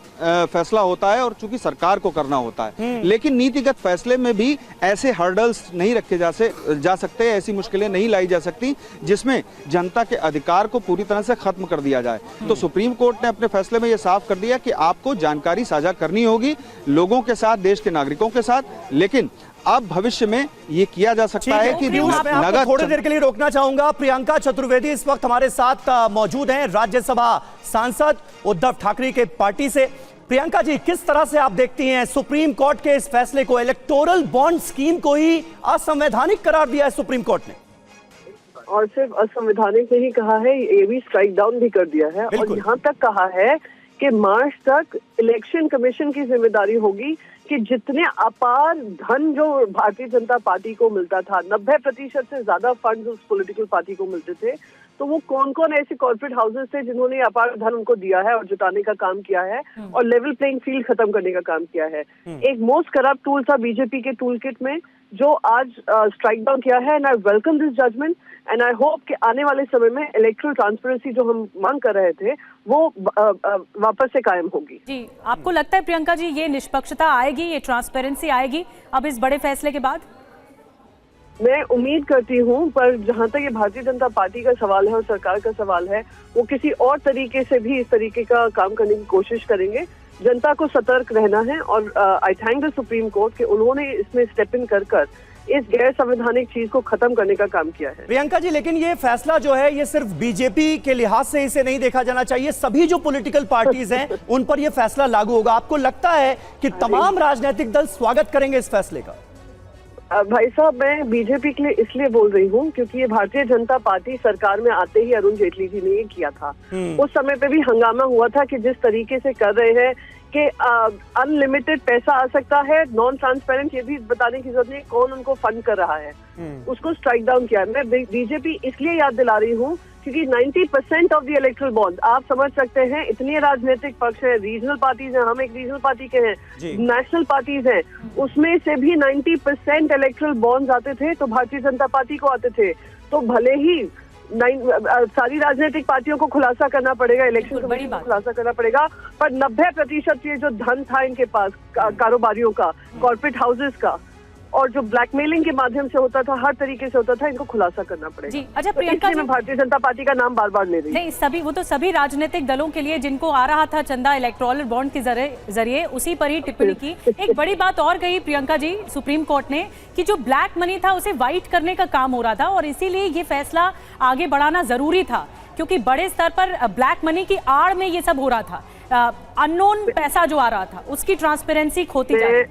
फैसला होता है और चूंकि सरकार को करना होता है, लेकिन नीतिगत फैसले में भी ऐसे हर्डल्स नहीं रखे जा सकते, ऐसी मुश्किलें नहीं लाई जा सकती जिसमें जनता के अधिकार को पूरी तरह से खत्म कर दिया जाए। तो सुप्रीम कोर्ट ने अपने फैसले में यह साफ कर दिया कि आपको जानकारी साझा करनी होगी लोगों के साथ, देश के नागरिकों के साथ, लेकिन अब भविष्य में ये किया जा सकता है कि नगद। थोड़ी देर के लिए रोकना चाहूंगा। प्रियंका चतुर्वेदी इस वक्त हमारे साथ मौजूद हैं, राज्यसभा सांसद उद्धव ठाकरे के पार्टी से। प्रियंका जी, किस तरह से आप देखती हैं सुप्रीम कोर्ट के इस फैसले को? इलेक्टोरल बॉन्ड स्कीम को ही असंवैधानिक करार दिया है सुप्रीम कोर्ट ने, और सिर्फ असंवैधानिक नहीं कहा है, ये भी स्ट्राइक डाउन भी कर दिया है, और यहाँ तक कहा है कि मार्च तक इलेक्शन कमीशन की जिम्मेदारी होगी कि जितने अपार धन जो भारतीय जनता पार्टी को मिलता था, 90% से ज्यादा फंड उस पॉलिटिकल पार्टी को मिलते थे, तो वो कौन कौन ऐसे कॉर्पोरेट हाउसेस थे जिन्होंने अपार धन उनको दिया है और जुटाने का काम किया है और लेवल प्लेइंग फील्ड खत्म करने का काम किया है। एक मोस्ट करप्ट टूल था बीजेपी के टूल किट में, जो आज स्ट्राइक डाउन किया है, and I welcome this judgement and I hope कि आने वाले समय में इलेक्टोरल ट्रांसपेरेंसी जो हम मांग कर रहे थे वो वापस से कायम होगी। जी, आपको लगता है प्रियंका जी ये निष्पक्षता आएगी, ये ट्रांसपेरेंसी आएगी अब इस बड़े फैसले के बाद? मैं उम्मीद करती हूँ, पर जहाँ तक ये भारतीय जनता पार्टी का सवाल है और सरकार का सवाल है, वो किसी और तरीके से भी इस तरीके का काम करने की कोशिश करेंगे। जनता को सतर्क रहना है, और आई थैंक द सुप्रीम कोर्ट कि उन्होंने इसमें स्टेप इन कर इस गैर संवैधानिक चीज को खत्म करने का काम किया है। प्रियंका जी, लेकिन ये फैसला जो है ये सिर्फ बीजेपी के लिहाज से इसे नहीं देखा जाना चाहिए, सभी जो पॉलिटिकल पार्टीज हैं उन पर यह फैसला लागू होगा। आपको लगता है कि तमाम राजनीतिक दल स्वागत करेंगे इस फैसले का? भाई साहब, मैं बीजेपी के लिए इसलिए बोल रही हूँ क्योंकि ये भारतीय जनता पार्टी सरकार में आते ही अरुण जेटली जी ने ये किया था। उस समय पे भी हंगामा हुआ था कि जिस तरीके से कर रहे हैं कि अनलिमिटेड पैसा आ सकता है, नॉन ट्रांसपेरेंट, ये भी बताने की जरूरत नहीं कौन उनको फंड कर रहा है, उसको स्ट्राइक डाउन किया। मैं बीजेपी इसलिए याद दिला रही हूँ क्योंकि 90% ऑफ द इलेक्टोरल बॉन्ड, आप समझ सकते हैं इतने राजनीतिक पक्ष हैं, रीजनल पार्टीज हैं, हम एक रीजनल पार्टी के हैं, नेशनल पार्टीज हैं, उसमें से भी 90% इलेक्टोरल बॉन्ड्स आते थे तो भारतीय जनता पार्टी को आते थे। तो भले ही सारी राजनीतिक पार्टियों को खुलासा करना पड़ेगा, इलेक्शन कमीशन को खुलासा करना पड़ेगा, पर 90% ये जो धन था इनके पास कारोबारियों का, कॉर्पोरेट हाउसेस का, और जो ब्लैकमेलिंग के माध्यम से होता था, हर तरीके से होता था, इनको खुलासा करना पड़ेगा। जी, अच्छा प्रियंका जी, मैं भारतीय जनता पार्टी का नाम बार बार ले रही हूँ। नहीं, सभी वो तो सभी राजनीतिक दलों के लिए जिनको आ रहा था चंदा इलेक्टोरल बॉन्ड के जरिए, उसी पर ही टिप्पणी की। एक बड़ी बात और कही प्रियंका जी सुप्रीम कोर्ट ने कि जो ब्लैक मनी था उसे व्हाइट करने का काम हो रहा था, और इसीलिए ये फैसला आगे बढ़ाना जरूरी था क्योंकि बड़े स्तर पर ब्लैक मनी की आड़ में ये सब हो रहा था, अननोन पैसा जो आ रहा था उसकी ट्रांसपेरेंसी खोती जा रही।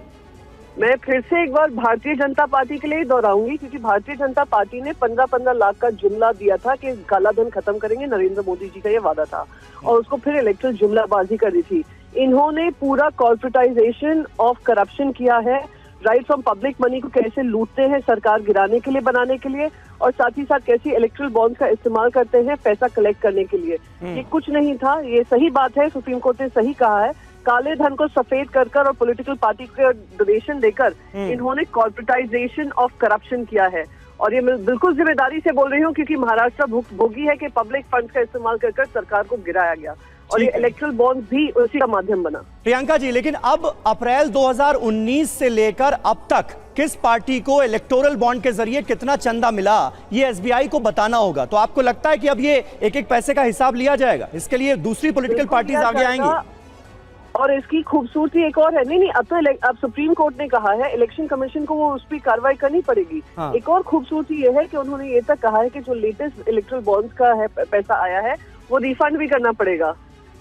मैं फिर से एक बार भारतीय जनता पार्टी के लिए दोहराऊंगी क्योंकि भारतीय जनता पार्टी ने 15-15 लाख का जुमला दिया था कि काला धन खत्म करेंगे, नरेंद्र मोदी जी का ये वादा था, और उसको फिर इलेक्टोरल जुमलाबाजी करी थी। इन्होंने पूरा कॉर्पोरेटाइजेशन ऑफ करप्शन किया है, राइट फ्रॉम पब्लिक मनी को कैसे लूटते हैं सरकार गिराने के लिए, बनाने के लिए, और साथ ही साथ कैसे इलेक्टोरल बॉन्ड्स का इस्तेमाल करते हैं पैसा कलेक्ट करने के लिए। ये कुछ नहीं था, ये सही बात है, सुप्रीम कोर्ट ने सही कहा है। काले धन को सफेद कर और पॉलिटिकल पार्टी को डोनेशन देकर इन्होंने कॉर्पोरेटाइजेशन ऑफ करप्शन किया है, और ये मैं बिल्कुल जिम्मेदारी से बोल रही हूँ क्योंकि महाराष्ट्र भोगी है कि पब्लिक फंड्स का इस्तेमाल कर सरकार को गिराया गया, और ये इलेक्टोरल बॉन्ड भी उसी का माध्यम बना। प्रियंका जी, लेकिन अब अप्रैल 2019 से लेकर अब तक किस पार्टी को इलेक्टोरल बॉन्ड के जरिए कितना चंदा मिला ये एसबीआई को बताना होगा, तो आपको लगता है कि अब ये एक एक पैसे का हिसाब लिया जाएगा? इसके लिए दूसरी पॉलिटिकल पार्टीज आगे आएंगी, और इसकी खूबसूरती एक और है। नहीं, अब तो अब सुप्रीम कोर्ट ने कहा है इलेक्शन कमीशन को वो उस पर कार्रवाई करनी पड़ेगी। एक और खूबसूरती ये है कि उन्होंने ये तक कहा है कि जो लेटेस्ट इलेक्टोरल बॉन्ड्स का है पैसा आया है वो रिफंड भी करना पड़ेगा।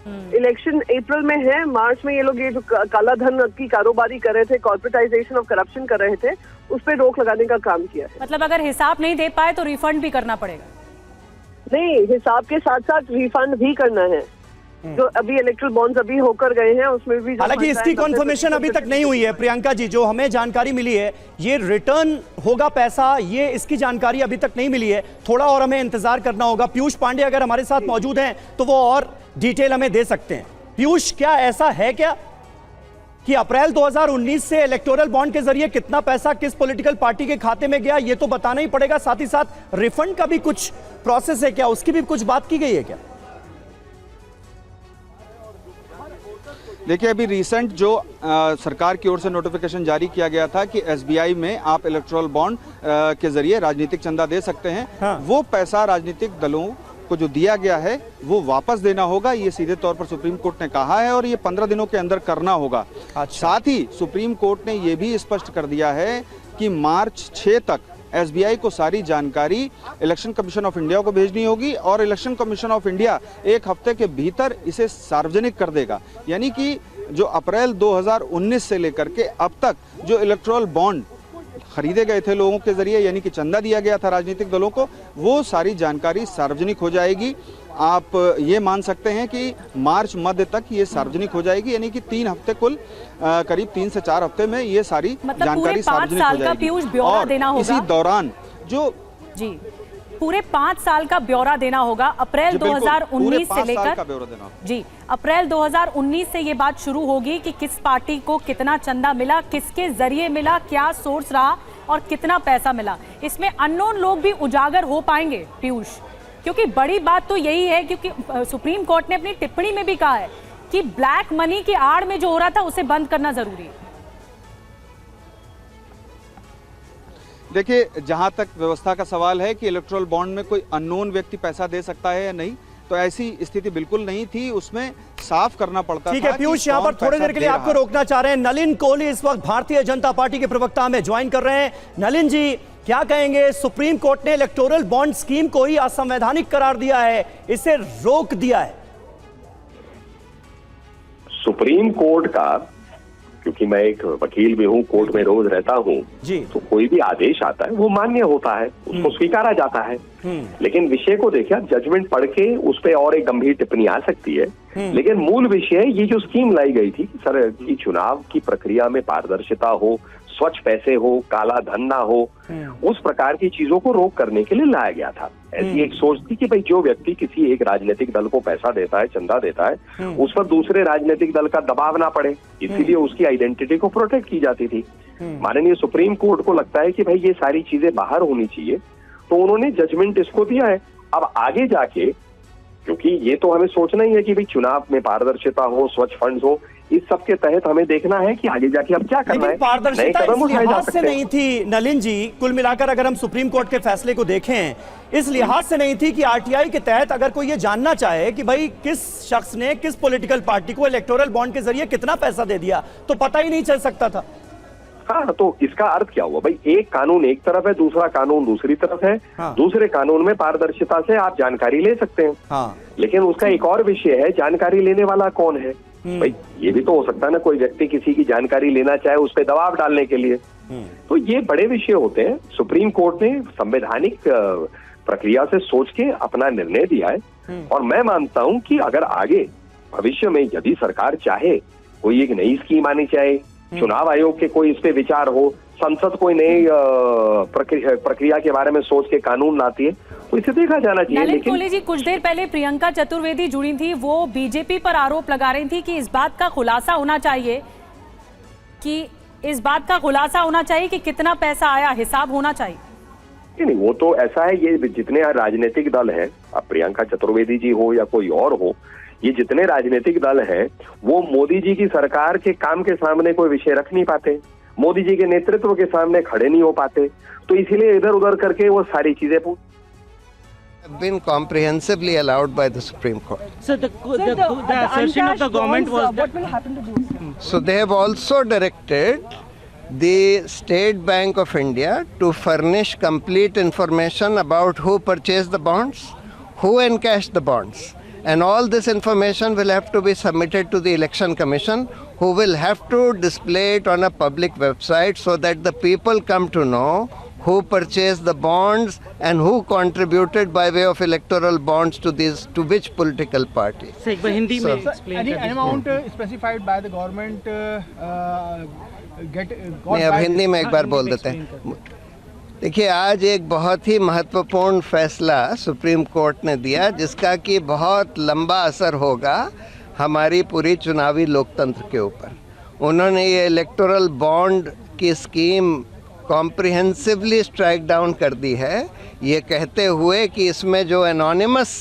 इलेक्शन अप्रैल में है, मार्च में ये लोग ये जो काला धन की कारोबारी कर रहे थे, कॉर्पोरेटाइजेशन ऑफ करप्शन कर रहे थे, उस पर रोक लगाने का काम किया है। मतलब अगर हिसाब नहीं दे पाए तो रिफंड भी करना पड़ेगा? नहीं, हिसाब के साथ साथ रिफंड भी करना है। जो अभी इलेक्ट्रल बॉन्ड्स अभी होकर गए हैं उसमें भी, हालांकि इसकी कॉन्फर्मेशन अभी तक नहीं हुई है प्रियंका जी। जो हमें जानकारी मिली है ये रिटर्न होगा पैसा, ये इसकी जानकारी अभी तक नहीं मिली है। थोड़ा और हमें इंतजार करना होगा। पीयूष पांडे अगर हमारे साथ मौजूद हैं तो वो और डिटेल हमें दे सकते हैं। पीयूष, क्या ऐसा है क्या कि अप्रैल 2019 से इलेक्टोरल बॉन्ड के जरिए कितना पैसा किस पॉलिटिकल पार्टी के खाते में गया ये तो बताना ही पड़ेगा, साथ ही साथ रिफंड का भी कुछ प्रोसेस है क्या, उसकी भी कुछ बात की गई है क्या? देखिए, अभी रिसेंट जो सरकार की ओर से नोटिफिकेशन जारी किया गया था कि एसबीआई में आप इलेक्टोरल बॉन्ड के जरिए राजनीतिक चंदा दे सकते हैं, हाँ। वो पैसा राजनीतिक दलों को जो दिया गया है वो वापस देना होगा, ये सीधे तौर पर सुप्रीम कोर्ट ने कहा है और ये 15 दिनों के अंदर करना होगा। साथ ही सुप्रीम कोर्ट ने ये भी स्पष्ट कर दिया है कि मार्च 6 तक एसबीआई को सारी जानकारी इलेक्शन कमीशन ऑफ इंडिया को भेजनी होगी और इलेक्शन कमीशन ऑफ इंडिया एक हफ्ते के भीतर इसे सार्वजनिक कर देगा। यानी कि जो अप्रैल 2019 से लेकर के अब तक जो इलेक्टोरल बॉन्ड खरीदे गए थे लोगों के जरिए, यानी कि चंदा दिया गया था राजनीतिक दलों को, वो सारी जानकारी सार्वजनिक हो जाएगी। आप ये मान सकते हैं कि मार्च मध्य तक ये सार्वजनिक हो जाएगी, यानी कि 3 हफ्ते कुल करीब 3 से 4 हफ्ते में ये सारी जानकारी सार्वजनिक हो जाएगी। और इसी दौरान जो जी पूरे 5 साल का ब्यौरा देना होगा अप्रैल 2019 से लेकर, जी अप्रैल 2019 से ये बात शुरू होगी कि किस पार्टी को कितना चंदा मिला, किसके जरिए मिला, क्या सोर्स रहा और कितना पैसा मिला। इसमें अननोन लोग भी उजागर हो पाएंगे पीयूष, क्योंकि बड़ी बात तो यही है, क्योंकि सुप्रीम कोर्ट ने अपनी टिप्पणी में भी कहा है कि ब्लैक मनी की आड़ में जो हो रहा था उसे बंद करना जरूरी है। देखिए, जहां तक व्यवस्था का सवाल है कि इलेक्टोरल बॉन्ड में कोई अननोन व्यक्ति पैसा दे सकता है या नहीं, तो ऐसी स्थिति बिल्कुल नहीं थी, उसमें साफ करना पड़ता था। ठीक है पीयूष, यहां पर थोड़ी देर के लिए आपको रोकना चाह रहे हैं। नलिन कोहली इस वक्त भारतीय जनता पार्टी के प्रवक्ता हमें ज्वाइन कर रहे हैं। नलिन जी, क्या कहेंगे? सुप्रीम कोर्ट ने इलेक्टोरल बॉन्ड स्कीम को ही असंवैधानिक करार दिया है, इसे रोक दिया है। सुप्रीम कोर्ट का, क्योंकि मैं एक वकील भी हूँ, कोर्ट में रोज रहता हूँ, तो कोई भी आदेश आता है वो मान्य होता है, उसको स्वीकारा जाता है। लेकिन विषय को देखिए, जजमेंट पढ़ के उस पर और एक गंभीर टिप्पणी आ सकती है, लेकिन मूल विषय ये जो स्कीम लाई गई थी सर कि चुनाव की प्रक्रिया में पारदर्शिता हो, स्वच्छ पैसे हो, काला धन ना हो, उस प्रकार की चीजों को रोक करने के लिए लाया गया था। ऐसी एक सोच थी कि भाई जो व्यक्ति किसी एक राजनीतिक दल को पैसा देता है, चंदा देता है, उस पर दूसरे राजनीतिक दल का दबाव ना पड़े, इसीलिए उसकी आइडेंटिटी को प्रोटेक्ट की जाती थी। माननीय सुप्रीम कोर्ट को लगता है कि भाई ये सारी चीजें बाहर होनी चाहिए, तो उन्होंने जजमेंट इसको दिया है। अब आगे जाके, क्योंकि ये तो हमें सोचना ही है कि भाई चुनाव में पारदर्शिता हो, स्वच्छ फंड्स हो, इस सब के तहत हमें देखना है कि आगे जाके अब क्या करना है। पारदर्शिता इस लिहाज से नहीं थी नलिन जी, कुल मिलाकर अगर हम सुप्रीम कोर्ट के फैसले को देखें, इस लिहाज से नहीं थी कि आरटीआई के तहत अगर कोई ये जानना चाहे कि भाई किस शख्स ने किस पॉलिटिकल पार्टी को इलेक्टोरल बॉन्ड के जरिए कितना पैसा दे दिया, तो पता ही नहीं चल सकता था। हाँ, तो इसका अर्थ क्या हुआ भाई? एक कानून एक तरफ है, दूसरा कानून दूसरी तरफ है। दूसरे कानून में पारदर्शिता से आप जानकारी ले सकते हैं, लेकिन उसका एक और विषय है, जानकारी लेने वाला कौन है? भाई ये भी तो हो सकता है ना, कोई व्यक्ति किसी की जानकारी लेना चाहे उस पर दबाव डालने के लिए। तो ये बड़े विषय होते हैं। सुप्रीम कोर्ट ने संवैधानिक प्रक्रिया से सोच के अपना निर्णय दिया है, और मैं मानता हूं कि अगर आगे भविष्य में यदि सरकार चाहे, कोई एक नई स्कीम आनी चाहे, चुनाव आयोग के कोई इस पे विचार हो, संसद कोई नई प्रक्रिया के बारे में सोच के कानून लाती है, तो इसे देखा जाना चाहिए। नलिन कोहली जी, कुछ देर पहले प्रियंका चतुर्वेदी जुड़ी थी, वो बीजेपी पर आरोप लगा रही थी कि इस बात का खुलासा होना चाहिए कि कितना पैसा आया, हिसाब होना चाहिए। नहीं, वो तो ऐसा है, ये जितने राजनीतिक दल हैं, अब प्रियंका चतुर्वेदी जी हो या कोई और हो, ये जितने राजनीतिक दल हैं, वो मोदी जी की सरकार के काम के सामने कोई विषय रख नहीं पाते, मोदी जी के नेतृत्व के सामने खड़े नहीं हो पाते, तो इसीलिए इधर उधर करके वो सारी चीजें have been comprehensively allowed by the Supreme Court. So the assertion of the government was that, what will happen to those? So they have also directed the State Bank of India to furnish complete information about who purchased the bonds, who encashed the bonds, and all this information will have to be submitted to the Election Commission, who will have to display it on a public website so that the people come to know who purchased the bonds and who contributed by way of electoral bonds to which political party. Sir एक बार हिंदी में explain Any कर दीजिए। amount specified by the government नहीं, अब हिंदी में एक बार बोल देते हैं। देखिए, आज एक बहुत ही महत्वपूर्ण फैसला सुप्रीम कोर्ट ने दिया, जिसका कि बहुत लंबा असर होगा हमारी पूरी चुनावी लोकतंत्र के ऊपर। उन्होंने ये इलेक्टोरल बॉन्ड की स्कीम कॉम्प्रिहेंसिवली स्ट्राइक डाउन कर दी है, ये कहते हुए कि इसमें जो एनोनिमस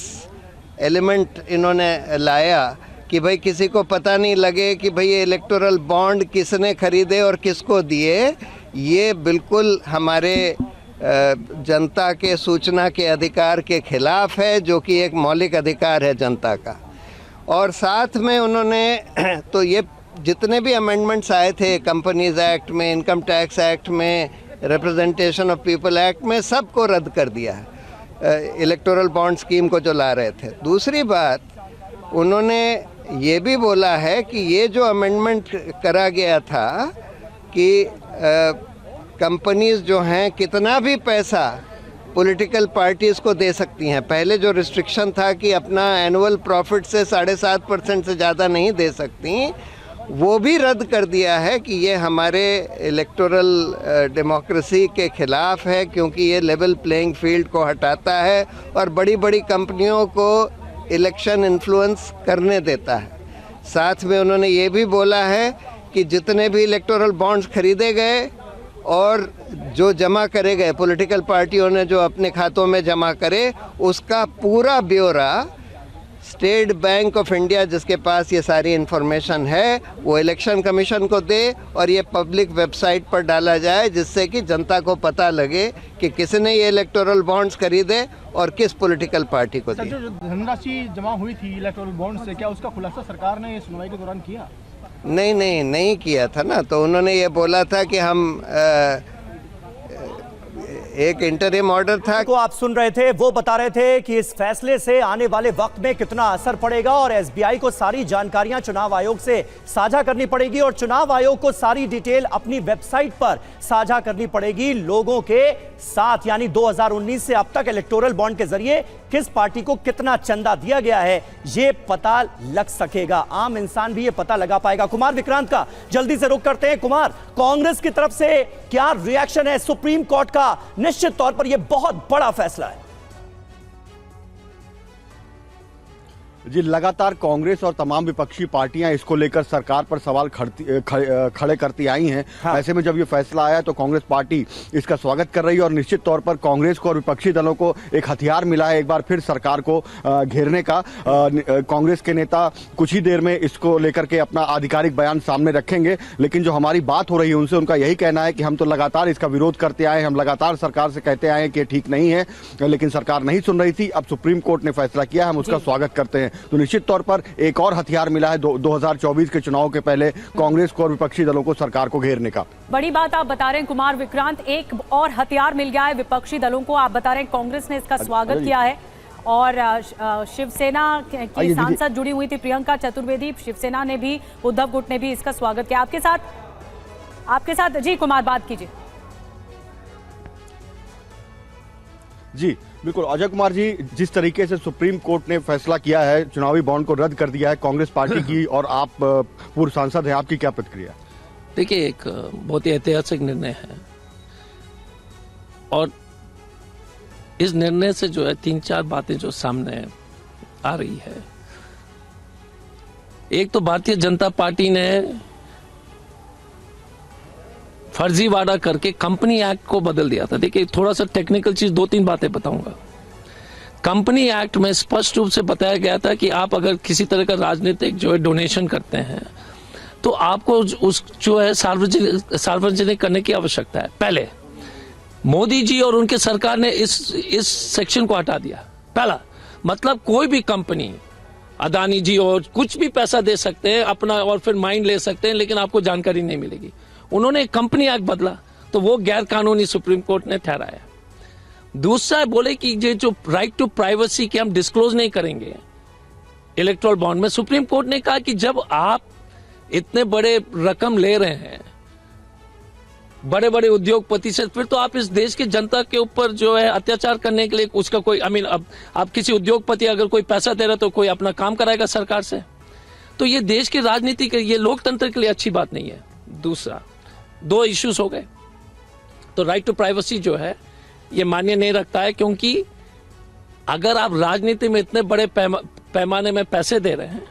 एलिमेंट इन्होंने लाया कि भाई किसी को पता नहीं लगे कि भाई ये इलेक्टोरल बॉन्ड किसने खरीदे और किसको दिए, ये बिल्कुल हमारे जनता के सूचना के अधिकार के खिलाफ है, जो कि एक मौलिक अधिकार है जनता का। और साथ में उन्होंने तो ये जितने भी अमेंडमेंट्स आए थे कंपनीज एक्ट में, इनकम टैक्स एक्ट में, रिप्रेजेंटेशन ऑफ पीपल एक्ट में, सबको रद्द कर दिया है इलेक्टोरल बॉन्ड स्कीम को जो ला रहे थे। दूसरी बात, उन्होंने ये भी बोला है कि ये जो अमेंडमेंट करा गया था कि कंपनीज जो हैं कितना भी पैसा पॉलिटिकल पार्टीज़ को दे सकती हैं। पहले जो रिस्ट्रिक्शन था कि अपना एनुअल प्रॉफिट से 7.5% से ज़्यादा नहीं दे सकती, वो भी रद्द कर दिया है कि ये हमारे इलेक्टोरल डेमोक्रेसी के ख़िलाफ़ है, क्योंकि ये लेवल प्लेइंग फील्ड को हटाता है और बड़ी बड़ी कंपनियों को इलेक्शन इन्फ्लुएंस करने देता है। साथ में उन्होंने ये भी बोला है कि जितने भी इलेक्टोरल बॉन्ड्स खरीदे गए और जो जमा करे गए पॉलिटिकल पार्टियों ने जो अपने खातों में जमा करे, उसका पूरा ब्यौरा स्टेट बैंक ऑफ इंडिया, जिसके पास ये सारी इन्फॉर्मेशन है, वो इलेक्शन कमीशन को दे और ये पब्लिक वेबसाइट पर डाला जाए, जिससे कि जनता को पता लगे कि किसने ये इलेक्टोरल बॉन्ड्स खरीदे और किस पॉलिटिकल पार्टी को दिए। जो धनराशि जमा हुई थी इलेक्टोरल बॉन्ड से, क्या उसका खुलासा सरकार ने सुनवाई के दौरान किया? नहीं किया था ना। तो उन्होंने ये बोला था कि हम एक इंटरिम ऑर्डर था को आप सुन रहे थे, वो बता रहे थे कि इस फैसले से आने वाले वक्त में कितना असर पड़ेगा और एसबीआई को सारी जानकारियां चुनाव आयोग से साझा करनी पड़ेगी और चुनाव आयोग को सारी डिटेल अपनी वेबसाइट पर साझा करनी पड़ेगी लोगों के साथ। यानी 2019 से अब तक इलेक्टोरल बॉन्ड के जरिए किस पार्टी को कितना चंदा दिया गया है, ये पता लग सकेगा। आम इंसान भी ये पता लगा पाएगा। कुमार विक्रांत का जल्दी से रुख करते हैं। कुमार, कांग्रेस की तरफ से क्या रिएक्शन है सुप्रीम कोर्ट का? निश्चित तौर पर यह बहुत बड़ा फैसला है। जी, लगातार कांग्रेस और तमाम विपक्षी पार्टियां इसको लेकर सरकार पर सवाल खड़े करती आई हैं। हाँ। ऐसे में जब ये फैसला आया तो कांग्रेस पार्टी इसका स्वागत कर रही है और निश्चित तौर पर कांग्रेस को और विपक्षी दलों को एक हथियार मिला है एक बार फिर सरकार को घेरने का। कांग्रेस के नेता कुछ ही देर में इसको लेकर के अपना आधिकारिक बयान सामने रखेंगे, लेकिन जो हमारी बात हो रही है उनसे उनका यही कहना है कि हम तो लगातार इसका विरोध करते आए, हम लगातार सरकार से कहते आए कि ठीक नहीं है, लेकिन सरकार नहीं सुन रही थी। अब सुप्रीम कोर्ट ने फैसला किया, हम उसका स्वागत करते हैं। तो निश्चित तौर पर एक और हथियार मिला है 2024 के चुनाव के पहले कांग्रेस को और विपक्षी दलों को सरकार को घेरने का। बड़ी बात आप बता रहे हैं कुमार विक्रांत, एक और हथियार मिल गया है विपक्षी दलों को। आप बता रहे हैं कांग्रेस ने इसका स्वागत किया है और शिवसेना की सांसद जुड़ी हुई थी प्रियंका चतुर्वेदी, शिवसेना ने भी, उद्धव गुट ने भी इसका स्वागत किया। आपके साथ जी कुमार, बात कीजिए। जी बिल्कुल अजय कुमार जी, जिस तरीके से सुप्रीम कोर्ट ने फैसला किया है, चुनावी बॉन्ड को रद्द कर दिया है कांग्रेस पार्टी की, और आप पूर्व सांसद हैं, आपकी क्या प्रतिक्रिया? देखिए, एक बहुत ही ऐतिहासिक निर्णय है और इस निर्णय से जो है 3-4 बातें जो सामने आ रही है। एक तो भारतीय जनता पार्टी ने फर्जीवाड़ा करके कंपनी एक्ट को बदल दिया था। देखिए, थोड़ा सा टेक्निकल चीज 2-3 बातें बताऊंगा। कंपनी एक्ट में स्पष्ट रूप से बताया गया था कि आप अगर किसी तरह का राजनीतिक जो है डोनेशन करते हैं तो आपको उस जो है सार्वजनिक करने की आवश्यकता है। पहले मोदी जी और उनके सरकार ने इस सेक्शन को हटा दिया। पहला मतलब कोई भी कंपनी, अदानी जी और कुछ भी पैसा दे सकते हैं अपना और फिर माइंड ले सकते हैं, लेकिन आपको जानकारी नहीं मिलेगी। उन्होंने कंपनी एक्ट बदला तो वो गैर कानूनी सुप्रीम कोर्ट ने ठहराया। दूसरा बोले कि ये जो राइट टू प्राइवेसी कि हम डिस्क्लोज नहीं करेंगे, इलेक्ट्रोल बॉन्ड में सुप्रीम कोर्ट ने कहा कि जब आप इतने बड़े रकम ले रहे हैं बड़े बड़े उद्योगपति से, फिर तो आप इस देश की जनता के ऊपर जो है अत्याचार करने के लिए उसका कोई अब आप किसी उद्योगपति अगर कोई पैसा दे रहा तो कोई अपना काम कराएगा सरकार से, तो ये देश की राजनीति के, ये लोकतंत्र के लिए अच्छी बात नहीं है। दूसरा, 2 इश्यूज हो गए। तो राइट टू प्राइवेसी जो है ये मान्य नहीं रखता है, क्योंकि अगर आप राजनीति में इतने बड़े पैमाने में पैसे दे रहे हैं